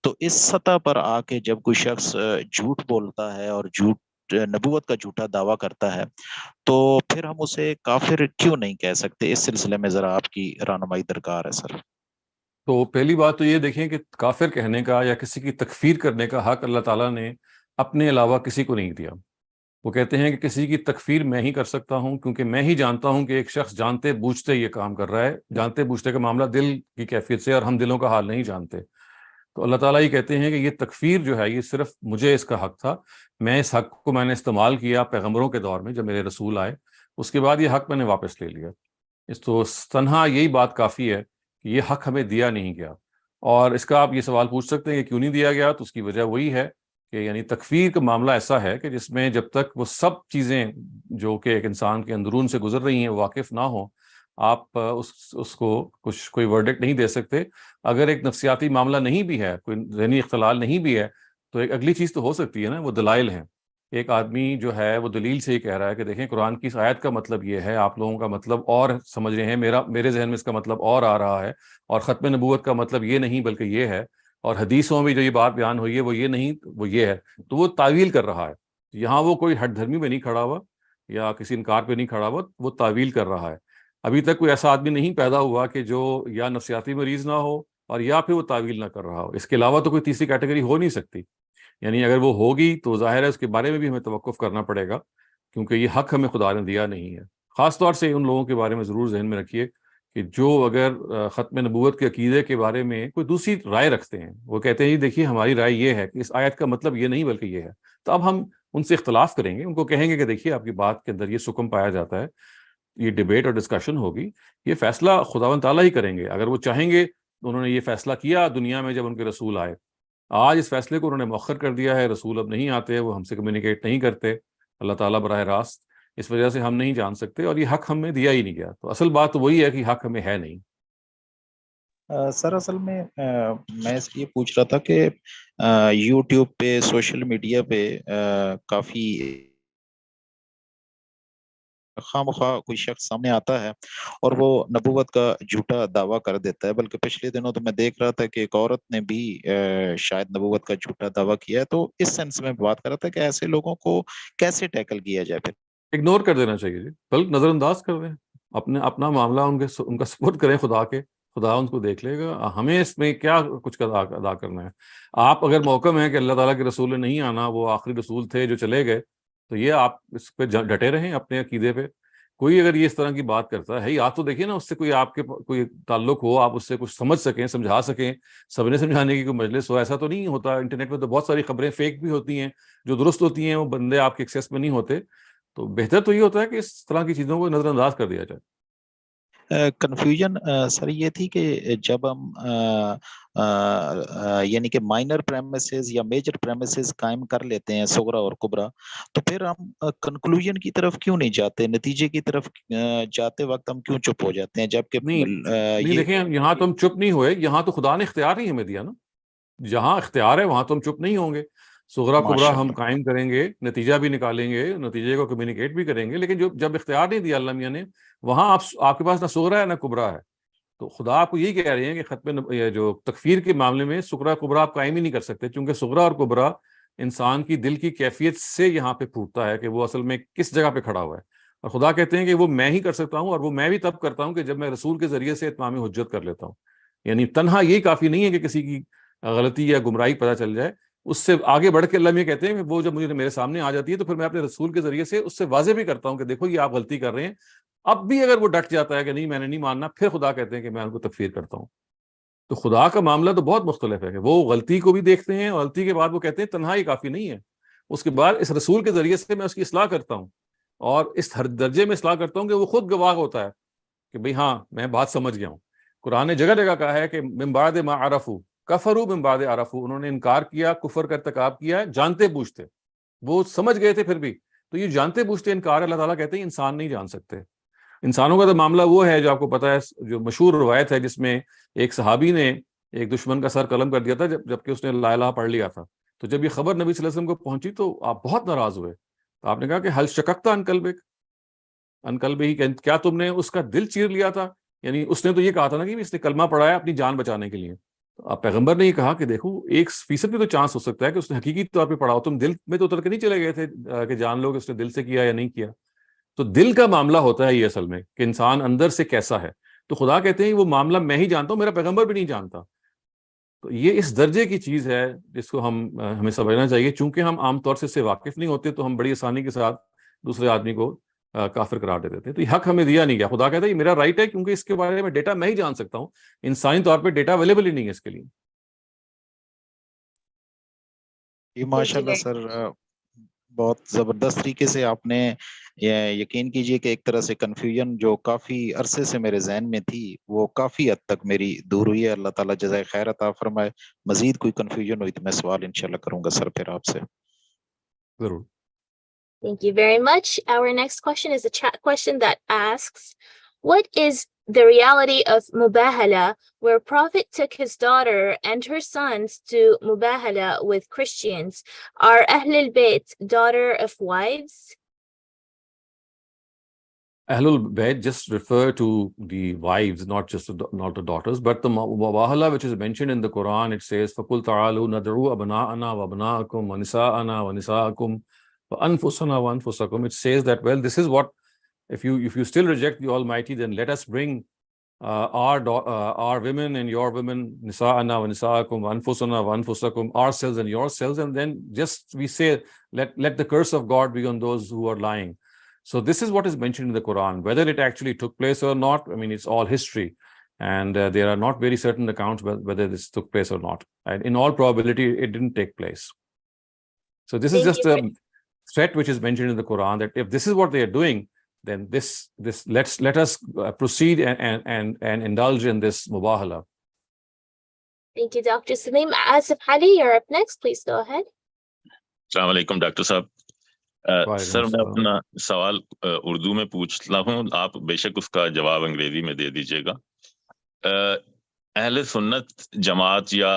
तो इस सतह पर आके जब कोई शख्स झूठ बोलता है और झूठ نبوت کا جھوٹا دعویٰ کرتا ہے تو پھر ہم اسے کافر کیوں نہیں کہہ سکتے؟ اس سلسلے میں ذرا آپ کی رہنمائی درکار ہے سر۔ تو پہلی بات تو یہ دیکھیں کہ کافر کہنے کا یا کسی کی تکفیر کرنے کا حق اللہ تعالیٰ نے اپنے علاوہ کسی کو نہیں دیا۔ وہ کہتے ہیں کہ کسی کی تکفیر میں ہی کر سکتا ہوں کیونکہ میں ہی جانتا ہوں کہ ایک شخص جانتے بوجھتے یہ کام کر رہا ہے۔ جانتے بوجھتے کا معاملہ دل کی کیفیت سے، اور ہم دلوں کا حال نہیں جانتے۔ تو اللہ تعالیٰ یہ کہتے ہیں کہ یہ تکفیر جو ہے یہ صرف مجھے اس کا حق تھا، میں اس حق کو میں نے استعمال کیا پیغمبروں کے دور میں جب میرے رسول آئے، اس کے بعد یہ حق میں نے واپس لے لیا۔ اس تو تنہا یہی بات کافی ہے کہ یہ حق ہمیں دیا نہیں گیا۔ اور اس کا آپ یہ سوال پوچھ سکتے ہیں کہ کیوں نہیں دیا گیا، تو اس کی وجہ وہی ہے کہ یعنی تکفیر کا معاملہ ایسا ہے کہ جس میں جب تک وہ سب چیزیں جو کہ ایک انسان کے اندرون سے گزر رہی ہیں واقف نہ ہوں، آپ اس کو کوئی ورڈکٹ نہیں دے سکتے۔ اگر ایک نفسیاتی معاملہ نہیں بھی ہے، کوئی ذہنی اختلال نہیں بھی ہے، تو ایک اگلی چیز تو ہو سکتی ہے نا، وہ دلائل ہیں۔ ایک آدمی جو ہے وہ دلیل سے ہی کہہ رہا ہے کہ دیکھیں قرآن کی اس آیت کا مطلب یہ ہے، آپ لوگوں کا مطلب اور سمجھ رہے ہیں، میرے ذہن میں اس کا مطلب اور آ رہا ہے، اور ختم نبوت کا مطلب یہ نہیں بلکہ یہ ہے، اور حدیثوں میں جو یہ بات بیان ہوئی ہے وہ یہ نہیں وہ یہ ہے، تو وہ تعویل کر رہا ہے۔ یہاں وہ کوئی ہٹ دھرمی پہ نہیں کھڑا ہوا یا کسی انکار پہ نہیں کھڑا ہوا، وہ تعویل کر رہا ہے۔ ابھی تک کوئی ایسا آدمی نہیں پیدا ہوا کہ جو یا نفسیاتی مریض نہ ہو اور یا پھر وہ تعویل نہ کر رہا ہو۔ اس کے علاوہ تو کوئی تیسری کیٹیگری ہو نہیں سکتی۔ یعنی اگر وہ ہوگی تو ظاہر ہے اس کے بارے میں بھی ہمیں توقف کرنا پڑے گا، کیونکہ یہ حق ہمیں خدا نے دیا نہیں ہے۔ خاص طور سے ان لوگوں کے بارے میں ضرور ذہن میں رکھیے کہ جو اگر ختم نبوت کے عقیدے کے بارے میں کوئی دوسری رائے رکھتے ہیں، وہ کہتے ہیں دیکھیے ہماری رائے یہ ہے کہ اس آیت کا مطلب یہ نہیں بلکہ یہ ہے، تو اب ہم ان سے اختلاف کریں گے، ان کو کہیں گے کہ دیکھیے آپ کی بات کے اندر یہ سکم پایا جاتا ہے، یہ ڈیبیٹ اور ڈسکشن ہوگی، یہ فیصلہ خداوند تعالیٰ ہی کریں گے۔ اگر وہ چاہیں گے، انہوں نے یہ فیصلہ کیا دنیا میں جب ان کے رسول آئے، آج اس فیصلے کو انہوں نے مؤخر کر دیا ہے، رسول اب نہیں آتے، وہ ہم سے کمیونیکیٹ نہیں کرتے اللہ تعالیٰ براہ راست، اس وجہ سے ہم نہیں جان سکتے، اور یہ حق ہمیں دیا ہی نہیں گیا۔ تو اصل بات تو وہی ہے کہ حق ہمیں ہے نہیں۔ سر اصل میں میں اس لیے پوچھ رہا تھا کہ یوٹیوب پہ، سوشل میڈیا پہ کافی خواہ مخواہ کوئی شخص سامنے آتا ہے اور وہ نبوت کا جھوٹا دعویٰ کر دیتا ہے۔ بلکہ پچھلے دنوں تو میں دیکھ رہا تھا کہ ایک عورت نے بھی شاید نبوت کا جھوٹا دعویٰ کیا ہے۔ تو اس سینس میں بات کر رہا تھا کہ ایسے لوگوں کو کیسے ٹیکل کیا جائے پھر؟ اگنور کر دینا چاہیے جی، بلکہ نظر انداز کر دیں، اپنا معاملہ ان کا سپورٹ کریں خدا کے، خدا ان کو دیکھ لے گا۔ ہمیں اس میں کیا کچھ ادا کرنا ہے؟ آپ اگر محکم ہے کہ اللہ تعالیٰ کے رسول نے نہیں آنا، وہ آخری رسول تھے جو چلے گئے، تو یہ آپ اس پہ ڈٹے رہیں اپنے عقیدے پہ۔ کوئی اگر یہ اس طرح کی بات کرتا ہے، آپ تو دیکھیے نا، اس سے کوئی آپ کے کوئی تعلق ہو، آپ اس سے کچھ سمجھ سکیں، سمجھا سکیں، سب نے سمجھانے کی کوئی مجلس ہو۔ ایسا تو نہیں ہوتا، انٹرنیٹ پہ تو بہت ساری خبریں فیک بھی ہوتی ہیں، جو درست ہوتی ہیں وہ بندے آپ کے ایکسیس میں نہیں ہوتے۔ تو بہتر تو یہ ہوتا ہے کہ اس طرح کی چیزوں کو نظر انداز کر دیا جائے۔ کنفیوژن سر یہ تھی کہ جب ہم یعنی کہ مائنر پریمیسز یا میجر پریمیسز قائم کر لیتے ہیں، صغرا اور کبرا، تو پھر ہم کنکلوژن کی طرف کیوں نہیں جاتے؟ نتیجے کی طرف جاتے وقت ہم کیوں چپ ہو جاتے ہیں؟ جبکہ نہیں دیکھیں، یہاں تو ہم چپ نہیں ہوئے، یہاں تو خدا نے اختیار ہی ہمیں دیا نا، جہاں اختیار ہے وہاں تو ہم چپ نہیں ہوں گے۔ صغرا کبرا ہم قائم کریں گے، نتیجہ بھی نکالیں گے، نتیجے کو کمیونیکیٹ بھی کریں گے، لیکن جب اختیار نہیں دیا اللہ میاں نے، وہاں آپ کے پاس نہ صغرا ہے نہ کبرا ہے۔ تو خدا آپ کو یہی کہہ رہے ہیں کہ ختم جو تکفیر کے معاملے میں صغرا کبرا آپ قائم ہی نہیں کر سکتے، چونکہ صغرا اور کبرا انسان کی دل کی کیفیت سے یہاں پہ پھوٹتا ہے کہ وہ اصل میں کس جگہ پہ کھڑا ہوا ہے۔ اور خدا کہتے ہیں کہ وہ میں ہی کر سکتا ہوں، اور وہ میں بھی تب کرتا ہوں کہ جب میں رسول کے ذریعے سے اتمام حجت کر لیتا ہوں۔ یعنی تنہا یہی کافی نہیں ہے کہ کسی کی غلطی یا گمراہی پتہ چل جائے، اس سے آگے بڑھ کے اللہ یہ کہتے ہیں کہ وہ جب مجھے میرے سامنے آ جاتی ہے تو پھر میں اپنے رسول کے ذریعے سے اس سے واضح بھی کرتا ہوں کہ دیکھو یہ آپ غلطی کر رہے ہیں۔ اب بھی اگر وہ ڈٹ جاتا ہے کہ نہیں میں نے نہیں ماننا، پھر خدا کہتے ہیں کہ میں ان کو تکفیر کرتا ہوں۔ تو خدا کا معاملہ تو بہت مختلف ہے کہ وہ غلطی کو بھی دیکھتے ہیں، اور غلطی کے بعد وہ کہتے ہیں تنہائی کافی نہیں ہے، اس کے بعد اس رسول کے ذریعے سے میں اس کی اصلاح کرتا ہوں، اور اس ہر درجے میں اصلاح کرتا ہوں کہ وہ خود گواہ ہوتا ہے کہ بھئی ہاں میں بات سمجھ گیا ہوں۔ قرآن نے جگہ جگہ کہا ہے کہ من بعد ما عرفوا کفروا من بعد عرفوا، انہوں نے انکار کیا، کفر کا ارتکاب کیا ہے جانتے بوجھتے، وہ سمجھ گئے تھے پھر بھی۔ تو یہ جانتے بوجھتے انکار اللہ تعالیٰ کہتے ہیں انسان نہیں جان سکتے۔ انسانوں کا تو معاملہ وہ ہے جو آپ کو پتہ ہے، جو مشہور روایت ہے جس میں ایک صحابی نے ایک دشمن کا سر قلم کر دیا تھا جبکہ اس نے لا الہ پڑھ لیا تھا۔ تو جب یہ خبر نبی صلی اللہ علیہ وسلم کو پہنچی تو آپ بہت ناراض ہوئے۔ تو آپ نے کہا کہ حل شککت عن قلبہ، کیا تم نے اس کا دل چیر لیا تھا؟ یعنی اس نے تو یہ کہا تھا نا کہ اس نے کلمہ پڑھا ہے اپنی جان بچانے کے لیے۔ پیغمبر نے یہ کہا کہ دیکھو 1% بھی تو چانس ہو سکتا ہے کہ اس نے حقیقی طور پہ پڑھا ہو, تم دل میں تو اتر کے نہیں چلے گئے تھے کہ جان لو کہ اس نے دل سے کیا یا نہیں کیا. تو دل کا معاملہ ہوتا ہے یہ اصل میں, کہ انسان اندر سے کیسا ہے. تو خدا کہتے ہیں وہ معاملہ میں ہی جانتا ہوں, میرا پیغمبر بھی نہیں جانتا. تو یہ اس درجے کی چیز ہے جس کو ہمیں سمجھنا چاہیے. چونکہ ہم عام طور سے اس سے واقف نہیں ہوتے تو ہم بڑی آسانی کے ساتھ دوسرے آدمی کو کافر قرار دے دیتے ہیں. تو یہ حق ہمیں دیا نہیں گیا. خدا کہتا ہے یہ میرا رائٹ ہے کیونکہ اس کے بارے میں ڈیٹا میں ہی جان سکتا ہوں, انسانی طور پہ ڈیٹا اویلیبل ہی نہیں ہے اس کے لیے. یہ ماشاءاللہ سر بہت زبردست طریقے سے آپ نے یقین کیجئے کہ ایک طرح سے کنفیوژن جو کافی عرصے سے میرے ذہن میں تھی وہ کافی حد تک میری دور ہوئی ہے. اللہ تعالیٰ جزائے خیر عطا فرمائے. مزید کوئی کنفیوژن ہوئی تو میں سوال انشاءاللہ کروں گا سر پھر آپ سے. ضرور. Thank you very much. Our next question is a chat question that asks, what is the reality of mubahala, where Prophet took his daughter and her sons to mubahala with Christians? Are Ahlul Bayt daughter of wives? Ahlul Bayt just refer to the wives, not the daughters, but the mubahala which is mentioned in the Quran, it says فَقُلْ تَعَالُوا نَدْعُوا أَبْنَاءَنَا وَأَبْنَاءَكُمْ وَنِسَاءَنَا وَنِسَاءَكُمْ وَأَنفُسَنَا وَأَنفُسَكُمْ. It says that, well, this is what, if you still reject the Almighty, then let us bring our women and your women, nisa'ana wa nisa'akum wa anfusana wa anfusakum, ourselves and yourselves, and then just we say let the curse of God be on those who are lying. So this is what is mentioned in the Quran. Whether it actually took place or not, I mean, it's all history, and there are not very certain accounts whether this took place or not. And in all probability, it didn't take place. So this is just a threat which is mentioned in the Quran, that if this is what they are doing, then let us proceed and indulge in this mubahala. Thank you, Dr. Saleem. Asif Ali, you're up next. Please go ahead. Assalamu alaikum, Dr. Saab. سر میں اپنا سوال اردو میں پوچھتا ہوں, آپ بے شک اس کا جواب انگریزی میں دے دیجیے گا. اہل سنت جماعت یا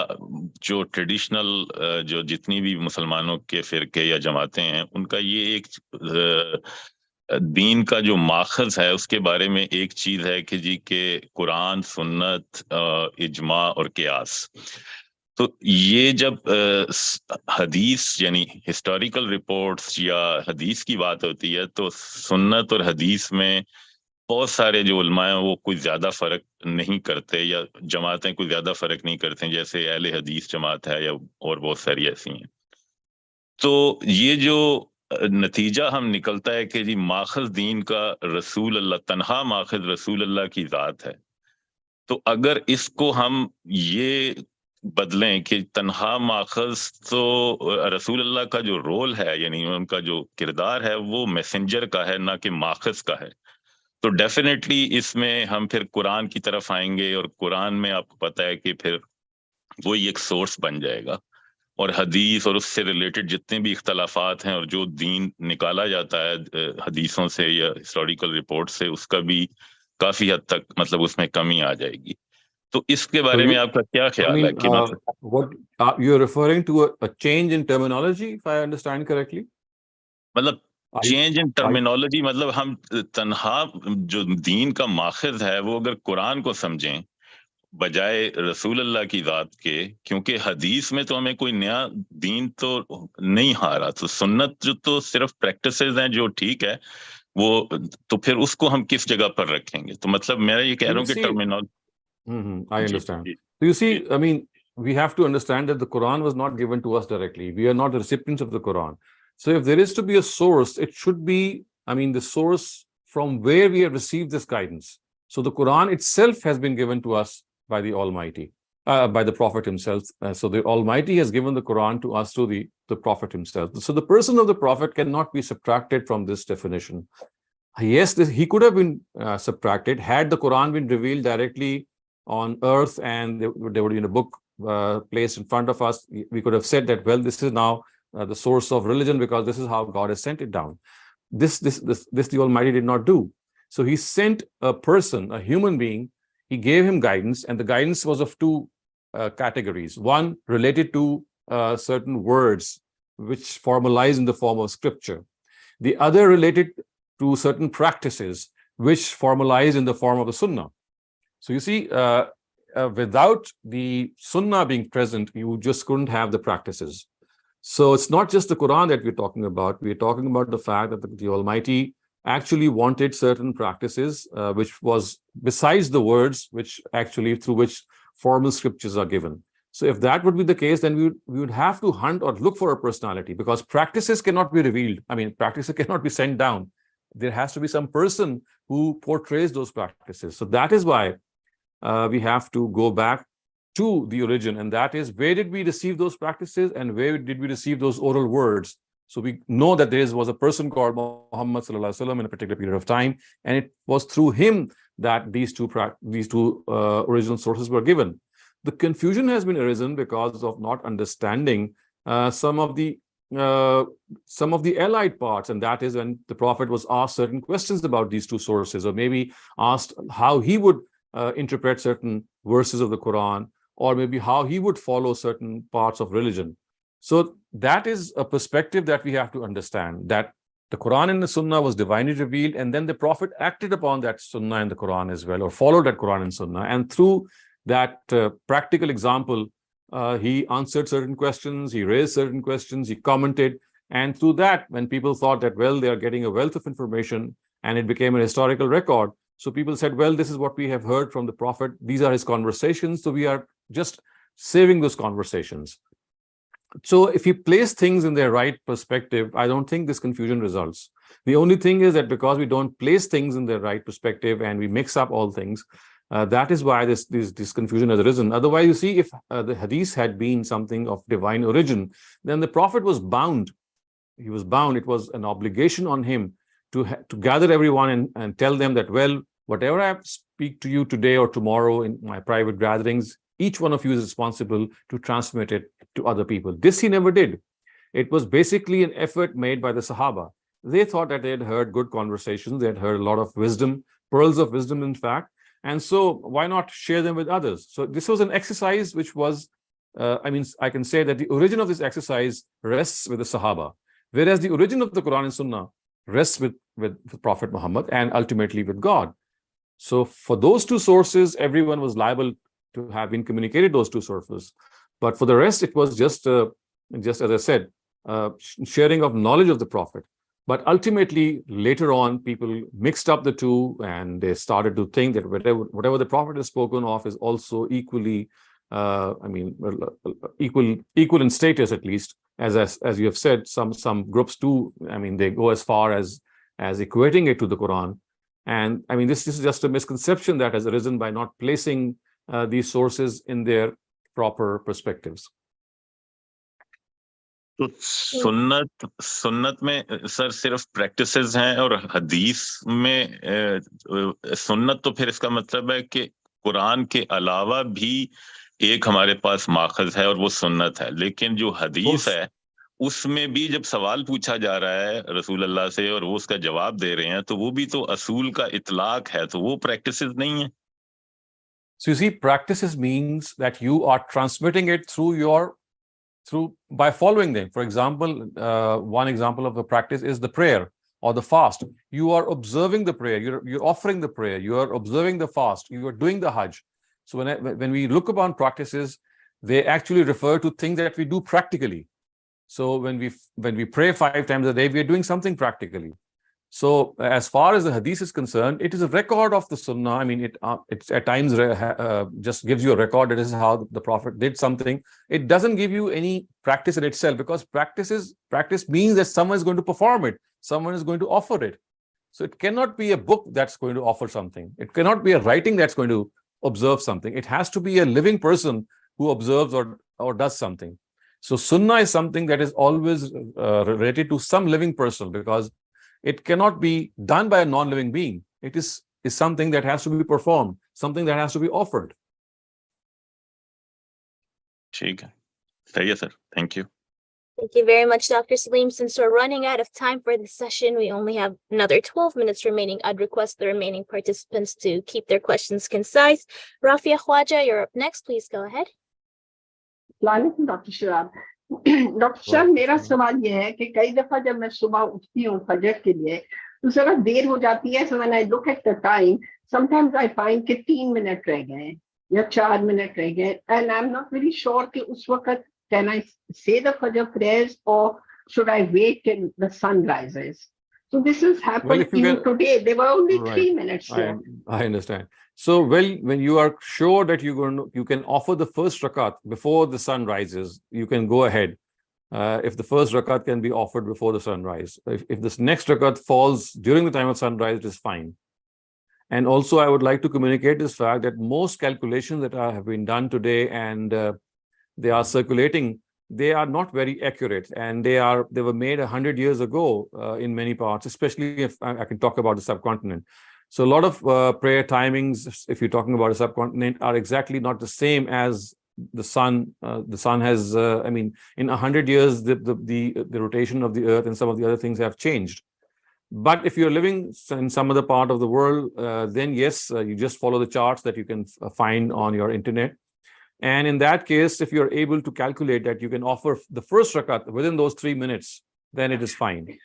جو ٹریڈیشنل جو جتنی بھی مسلمانوں کے فرقے یا جماعتیں ہیں, ان کا یہ ایک دین کا جو ماخذ ہے اس کے بارے میں ایک چیز ہے کہ جی کہ قرآن, سنت, اجماع اور قیاس. تو یہ جب حدیث یعنی ہسٹوریکل رپورٹس یا حدیث کی بات ہوتی ہے تو سنت اور حدیث میں بہت سارے جو علماء ہیں وہ کوئی زیادہ فرق نہیں کرتے, یا جماعتیں کوئی زیادہ فرق نہیں کرتے, جیسے اہل حدیث جماعت ہے یا اور بہت ساری ایسی ہیں. تو یہ جو نتیجہ ہم نکلتا ہے کہ جی ماخذ دین کا رسول اللہ, تنہا ماخذ رسول اللہ کی ذات ہے. تو اگر اس کو ہم یہ بدلیں کہ تنہا ماخذ تو رسول اللہ کا جو رول ہے, یعنی ان کا جو کردار ہے وہ میسنجر کا ہے نہ کہ ماخذ کا ہے, تو ڈیفینیٹلی اس میں ہم پھر قرآن کی طرف آئیں گے, اور قرآن میں آپ کو پتہ ہے کہ پھر وہی ایک سورس بن جائے گا, اور حدیث اور اس سے ریلیٹڈ جتنے بھی اختلافات ہیں اور جو دین نکالا جاتا ہے حدیثوں سے یا ہسٹوریکل رپورٹ سے, اس کا بھی کافی حد تک مطلب اس میں کمی آ جائے گی. تو اس کے بارے میں آپ کا کیا خیال ہے کہ what you're referring to a change in terminology, if I understand correctly? مطلب چینج ان ٹرمینالوجی, مطلب ہم تنہا جو دین کا ماخذ ہے وہ اگر قرآن کو سمجھیں بجائے رسول اللہ کی ذات کے, کیونکہ حدیث میں تو ہمیں کوئی نیا دین تو نہیں آ رہا, تو سنت جو تو صرف پریکٹسز ہیں جو ٹھیک ہے وہ, تو پھر اس کو ہم کس جگہ پر رکھیں گے. تو مطلب میں یہ کہہ رہا ہوں کہ terminology. I understand. So you see, I mean, we have to understand that the Quran was not given to us directly. We are not the recipients of the Quran. So if there is to be a source, it should be, I mean, the source from where we have received this guidance. So the Quran itself has been given to us by the Almighty, by the Prophet himself. So the Almighty has given the Quran to us through the Prophet himself. So the person of the Prophet cannot be subtracted from this definition. Yes, he could have been subtracted had the Quran been revealed directly on earth and there would be in a book placed in front of us. We could have said that, well, this is now the source of religion because this is how God has sent it down. This the Almighty did not do. So he sent a person, a human being, he gave him guidance, and the guidance was of two categories. One related to certain words which formalize in the form of scripture. The other related to certain practices which formalize in the form of the sunnah. So you see, without the Sunnah being present, you just couldn't have the practices. So it's not just the Quran that we're talking about. We're talking about the fact that the Almighty actually wanted certain practices, which was besides the words, which actually through which formal scriptures are given. So if that would be the case, then we would have to hunt or look for a personality, because practices cannot be revealed. I mean, practices cannot be sent down. There has to be some person who portrays those practices. So that is why we have to go back to the origin, and that is, where did we receive those practices and where did we receive those oral words? So we know that there was a person called Muhammad sallallahu alaihi wasallam in a particular period of time, and it was through him that these two original sources were given. The confusion has been arisen because of not understanding some of the allied parts, and that is when the Prophet was asked certain questions about these two sources, or maybe asked how he would interpret certain verses of the Quran, or maybe how he would follow certain parts of religion. So that is a perspective that we have to understand, that the Quran and the Sunnah was divinely revealed, and then the Prophet acted upon that Sunnah and the Quran as well, or followed that Quran and Sunnah. And through that practical example, he answered certain questions, he raised certain questions, he commented. And through that, when people thought that, well, they are getting a wealth of information, and it became a historical record, so people said, well, this is what we have heard from the Prophet. These are his conversations. So we are just saving those conversations. So if you place things in their right perspective, I don't think this confusion results. The only thing is that because we don't place things in their right perspective and we mix up all things, that is why this confusion has arisen. Otherwise, you see, if the hadith had been something of divine origin, then the Prophet was bound. He was bound. It was an obligation on him to gather everyone and tell them that, well, whatever I speak to you today or tomorrow in my private gatherings, each one of you is responsible to transmit it to other people. This he never did. It was basically an effort made by the Sahaba. They thought that they had heard good conversations, they had heard a lot of wisdom, pearls of wisdom, in fact, and so why not share them with others? So this was an exercise which was, I can say that the origin of this exercise rests with the Sahaba, whereas the origin of the Quran and Sunnah rests with Prophet Muhammad and ultimately with God. So for those two sources, everyone was liable to have been communicated those two sources. But for the rest, it was just as I said, sharing of knowledge of the Prophet. But ultimately, later on, people mixed up the two, and they started to think that whatever the Prophet has spoken of is also equally, equal in status, at least, as you have said. Some groups too, they go as far as equating it to the Quran. And this is just a misconception that has arisen by not placing these sources in their proper perspectives. तो सुन्नत में sir सिर्फ practices हैं, और हदीस में सुन्नत, तो फिर इसका मतलब है कि कुरान के अलावा भी एक हमारे पास माखज़ है और वो सुन्नत है। लेकिन जो हदीस है उसमें भी जब सवाल पूछा जा रहा है रसूल अल्लाह से और वो उसका जवाब दे रहे हैं, तो वो भी तो असूल का इतलाक है, तो वो प्रैक्टिसेस नहीं है। So you see, practices means that you are transmitting it by following them. For example, one example of the practice is the prayer or the fast. You are observing the prayer, you're offering the prayer, you are observing the fast, you are doing the Hajj. So when we look upon practices, they actually refer to things that we do practically. So when we pray 5 times a day, we are doing something practically. So as far as the hadith is concerned, it is a record of the Sunnah. It at times just gives you a record. That is how the Prophet did something. It doesn't give you any practice in itself, because practice means that someone is going to perform it. Someone is going to offer it. So it cannot be a book that's going to offer something. It cannot be a writing that's going to observe something. It has to be a living person who observes or does something. So Sunnah is something that is always related to some living person, because it cannot be done by a non-living being. It is something that has to be performed, something that has to be offered. ठीक है, सही है, sir. Thank you. Thank you very much, Dr. Saleem. Since we're running out of time for this session, we only have another 12 minutes remaining. I'd request the remaining participants to keep their questions concise. Rafia Khwaja, you're up next. Please go ahead. Dr. Shalem. Doctor साहब, मेरा सवाल यह है कि कई दफा जब मैं सुबह उठती हूँ फजर के लिए, तो जरा देर हो जाती है. So when I look at the time, sometimes I find कि 3 मिनट रह गए. या 4 मिनट रह गए, and I'm not very sure कि उस वक्त can I say the Fajr prayers or should I wait till the sun rises? So this has Well, happened if you even can, today. There were only right, 3 minutes left. I understand. So, well, when you are sure that you can offer the first rakat before the sun rises, you can go ahead. If the first rakat can be offered before the sunrise. If this next rakat falls during the time of sunrise, it is fine. And also, I would like to communicate this fact that most calculations that have been done today and they are circulating, they are not very accurate, and they were made 100 years ago in many parts, especially if I can talk about the subcontinent. So a lot of prayer timings, if you're talking about a subcontinent, are exactly not the same as the sun. The sun has, I mean, in 100 years, the rotation of the earth and some of the other things have changed. But if you're living in some other part of the world, then yes, you just follow the charts that you can find on your internet. And in that case, if you're able to calculate that you can offer the first rakat within those 3 minutes, then it is fine.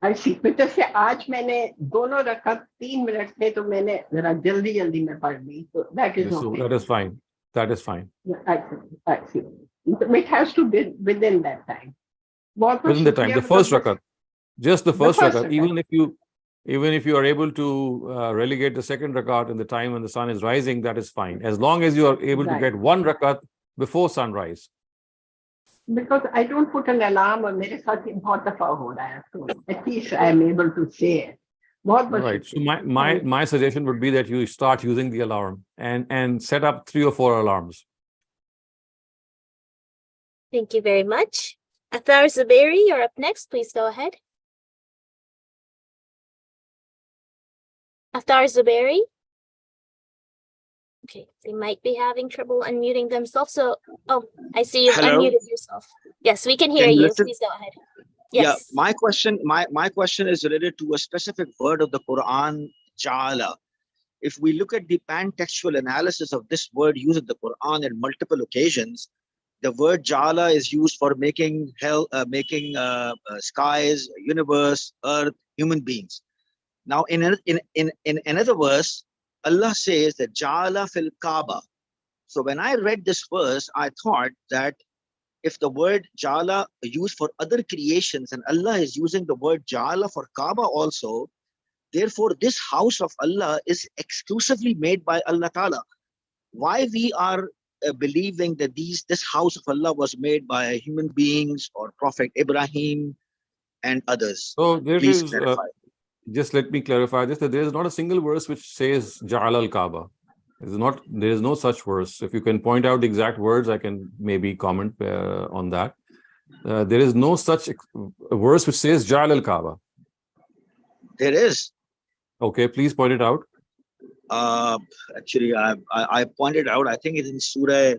I see. But जैसे आज मैंने दोनों रकात 3 minute थे तो मैंने जरा जल्दी में पढ़ ली, so that is okay. That is fine. That is fine. Yeah, I see. It has to be within that time. Within the time, the first rakat, just the first rakat. Even if you are able to relegate the second rakat in the time when the sun is rising, that is fine, as long as you are able to get one rakat before sunrise. Because I don't put an alarm और मेरे साथ बहुत दफा हो रहा है, so at least I am able to say it. Right. So my suggestion would be that you start using the alarm and set up 3 or 4 alarms. Thank you very much. Athar Zubairi, you're up next. Please go ahead. Athar Zubairi. Okay, they might be having trouble unmuting themselves. So, I see you've unmuted yourself. Yes, we can hear you. Please go ahead. Yes. Yeah, my question is related to a specific word of the Quran, ja'ala. If we look at the pan-textual analysis of this word used in the Quran in multiple occasions, the word ja'ala is used for making skies, universe, earth, human beings. Now, in another verse, Allah says that ja'ala fil Kaaba. So when I read this verse, I thought that if the word ja'ala used for other creations and Allah is using the word ja'ala for Kaaba also, therefore this house of Allah is exclusively made by Allah Ta'ala. Why we are believing that this house of Allah was made by human beings or Prophet Ibrahim and others? So there Please is, clarify. just let me clarify this, that there is not a single verse which says Ja'ala al-Kaaba. There is no such verse. If you can point out the exact words, I can maybe comment on that. There is no such verse which says Ja'ala al-Kaaba. There is. Okay, please point it out. Actually, I pointed out, I think it's in Surah,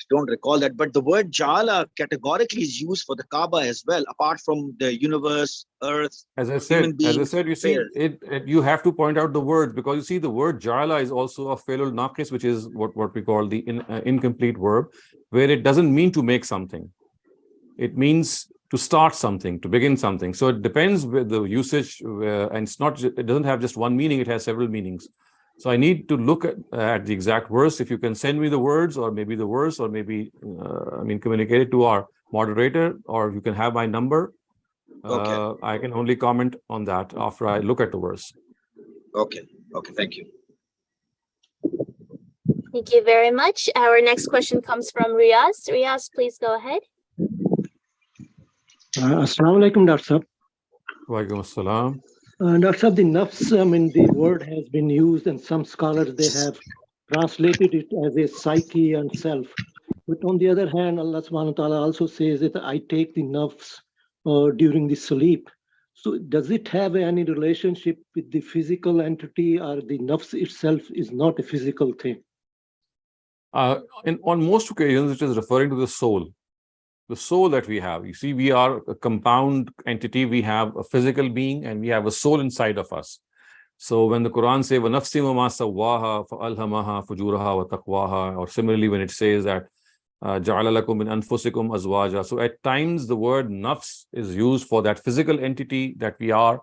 don't recall that, but the word Ja'ala categorically is used for the Kaaba as well, apart from the universe, earth, As I said, you see, you have to point out the words, because you see the word Ja'ala is also a Fi'lul Naqis, which is what we call the incomplete verb, where it doesn't mean to make something. It means to start something, to begin something. So it depends with the usage, and it doesn't have just one meaning, it has several meanings. So I need to look at the exact verse. If you can send me the words, or maybe the verse, or maybe, communicate it to our moderator, or you can have my number. Okay. I can only comment on that after I look at the verse. Okay, thank you. Thank you very much. Our next question comes from Riaz. Riaz, please go ahead. Assalamu alaikum, Dr. Sahab. Wa alaikum assalam. Dr. Sahab, the nafs, the word has been used, and some scholars, they have translated it as a psyche and self. But on the other hand, Allah subhanahu wa ta'ala also says that I take the nafs during the sleep. So does it have any relationship with the physical entity, or the nafs itself is not a physical thing? On most occasions, it is referring to the soul. The soul that we have. You see, we are a compound entity. We have a physical being and we have a soul inside of us. So when the Quran says, وَنَفْسٍ وَمَا سَوَّاهَا فَأَلْهَمَهَا فُجُورَهَا وَتَقْوَاهَا, or similarly when it says that جَعَلَ لَكُم مِّنْ أَنفُسِكُمْ أَزْوَاجًا. So at times the word nafs is used for that physical entity that we are,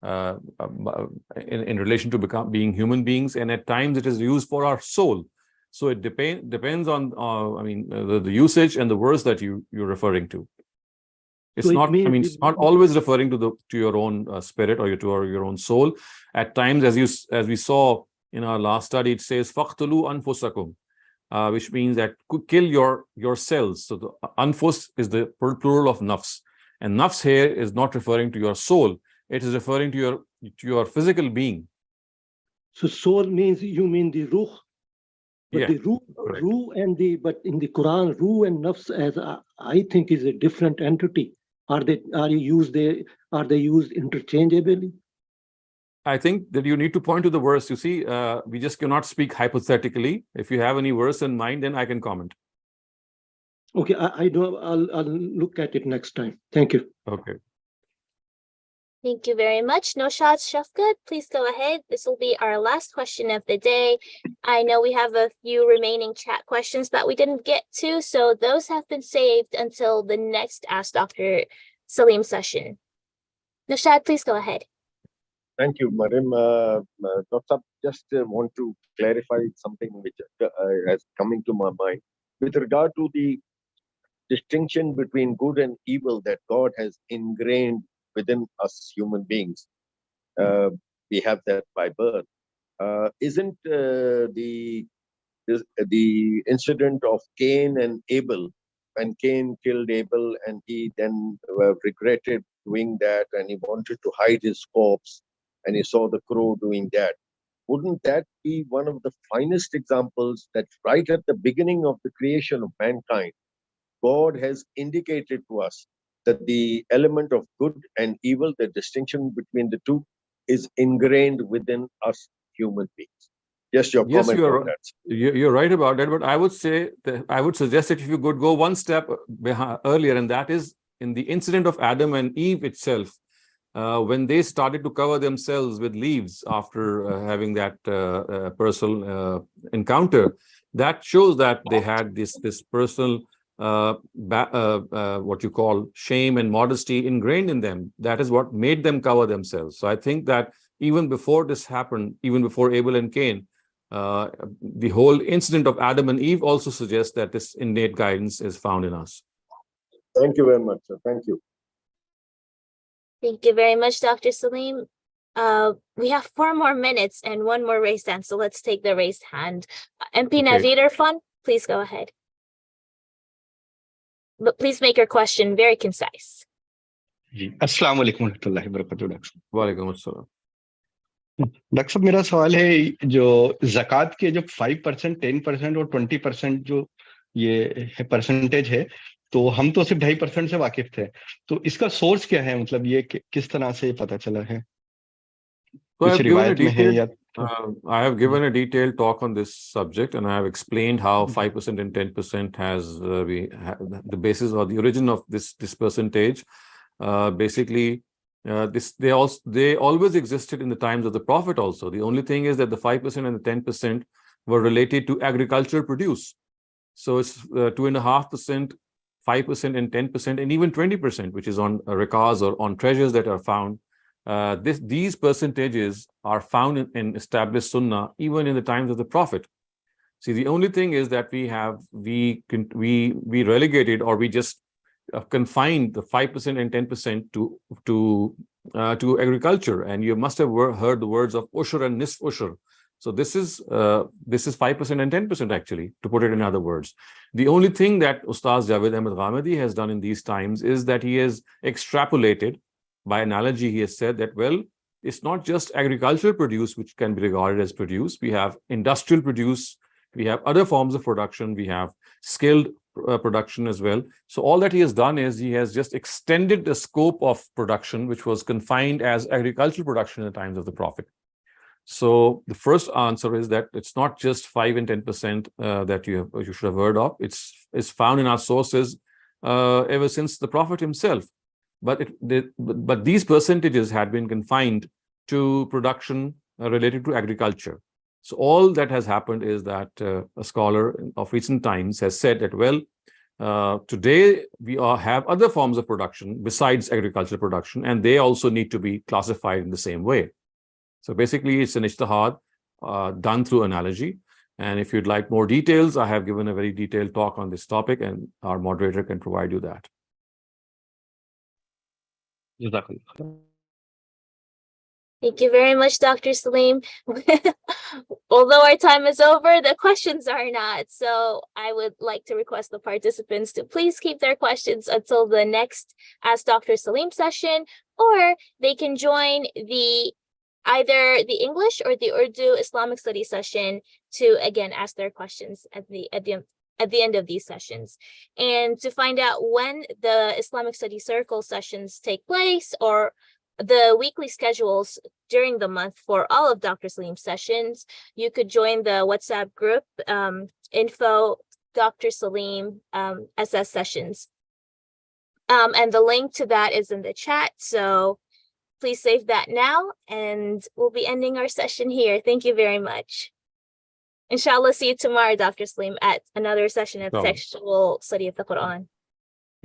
in relation to being human beings, and at times it is used for our soul. So it depends on the usage and the verse that you're referring to. It's not. It's not always referring to your own spirit or to your own soul. At times, as we saw in our last study, it says "Faqtulu anfusakum," which means that kill yourselves. So the anfus is the plural of nafs, and nafs here is not referring to your soul. It is referring to your physical being. So soul means, you mean the ruh, but yeah, the ruh and but in the Quran, ruh and nafs, as I think, is a different entity. Are they used interchangeably? I think that you need to point to the verse. You see, we just cannot speak hypothetically. If you have any verse in mind, then I can comment. Okay, I know. I'll look at it next time. Thank you. Okay. Thank you very much. Noshad Shafqat, please go ahead. This will be our last question of the day. I know we have a few remaining chat questions that we didn't get to, so those have been saved until the next Ask Dr. Saleem session. Noshad, please go ahead. Thank you, Marim. Dr. Just want to clarify something which has coming to my mind with regard to the distinction between good and evil that God has ingrained within us human beings. We have that by birth. Isn't the incident of Cain and Abel, when Cain killed Abel and he then regretted doing that and he wanted to hide his corpse and he saw the crow doing that, wouldn't that be one of the finest examples that right at the beginning of the creation of mankind, God has indicated to us that the element of good and evil, the distinction between the two, is ingrained within us human beings. Just your comment on that. You're right about that, but I would say that I would suggest that if you could go one step earlier, and that is in the incident of Adam and Eve itself, when they started to cover themselves with leaves after having that personal encounter, that shows that they had this personal what you call shame and modesty ingrained in them. That is what made them cover themselves. So I think that even before this happened, even before Abel and Cain, the whole incident of Adam and Eve also suggests that this innate guidance is found in us. Thank you very much, sir. Thank you. Thank you very much, Dr. Saleem. We have 4 more minutes and 1 more raised hand, so let's take the raised hand. MP Naveed Irfan, please go ahead. But please make your question very concise. अस्सलाम वालेकुम रहमतुल्लाहि व बरकातहू doctor. वालेकुम अस्सलाम। Doctor साहब, मेरा सवाल है, जो ज़कात के जो 5%, 10% और 20% जो ये परसेंटेज है, तो हम तो सिर्फ 2.5% से वाकिफ थे, तो इसका सोर्स क्या है? मतलब ये किस तरह से पता चला है? कुछ रिवायत में है या? I have given a detailed talk on this subject, and I have explained how 5% and 10% has the basis or the origin of this percentage. Basically, they always existed in the times of the Prophet also. The only thing is that the 5% and the 10% were related to agricultural produce. So it's 2.5%, 5% and 10% and even 20%, which is on riqas or on treasures that are found. These percentages are found in established sunnah even in the times of the Prophet. See, the only thing is that we relegated, or we just confined the 5% and 10% to agriculture. And you must have heard the words of ushur and nisf ushur. So this is 5% and 10% actually, to put it in other words. The only thing that Ustaz Javed Ahmed Ghamidi has done in these times is that he has extrapolated. By analogy, he has said that, well, it's not just agricultural produce which can be regarded as produce. We have industrial produce, we have other forms of production, we have skilled production as well. So all that he has done is he has just extended the scope of production, which was confined as agricultural production in the times of the Prophet. So the first answer is that it's not just 5 and 10% that you should have heard of. It's found in our sources ever since the Prophet himself. But these percentages had been confined to production related to agriculture. So all that has happened is that a scholar of recent times has said that, well, Today, we have other forms of production besides agricultural production, and they also need to be classified in the same way. So basically, it's an ijtihad done through analogy. And if you'd like more details, I have given a very detailed talk on this topic, and our moderator can provide you that. Thank you very much, Dr. Saleem. Although our time is over, the questions are not. So I would like to request the participants to please keep their questions until the next Ask Dr. Saleem session, or they can join either the English or the Urdu Islamic studies session to again ask their questions at the end of these sessions. And to find out when the Islamic Study Circle sessions take place, or the weekly schedules during the month for all of Dr. Saleem's sessions, you could join the WhatsApp group, info Dr. Saleem SS sessions. And the link to that is in the chat. So please save that now, and we'll be ending our session here. Thank you very much. Inshallah, see you tomorrow, Dr. Saleem, at another session of textual study of the Quran.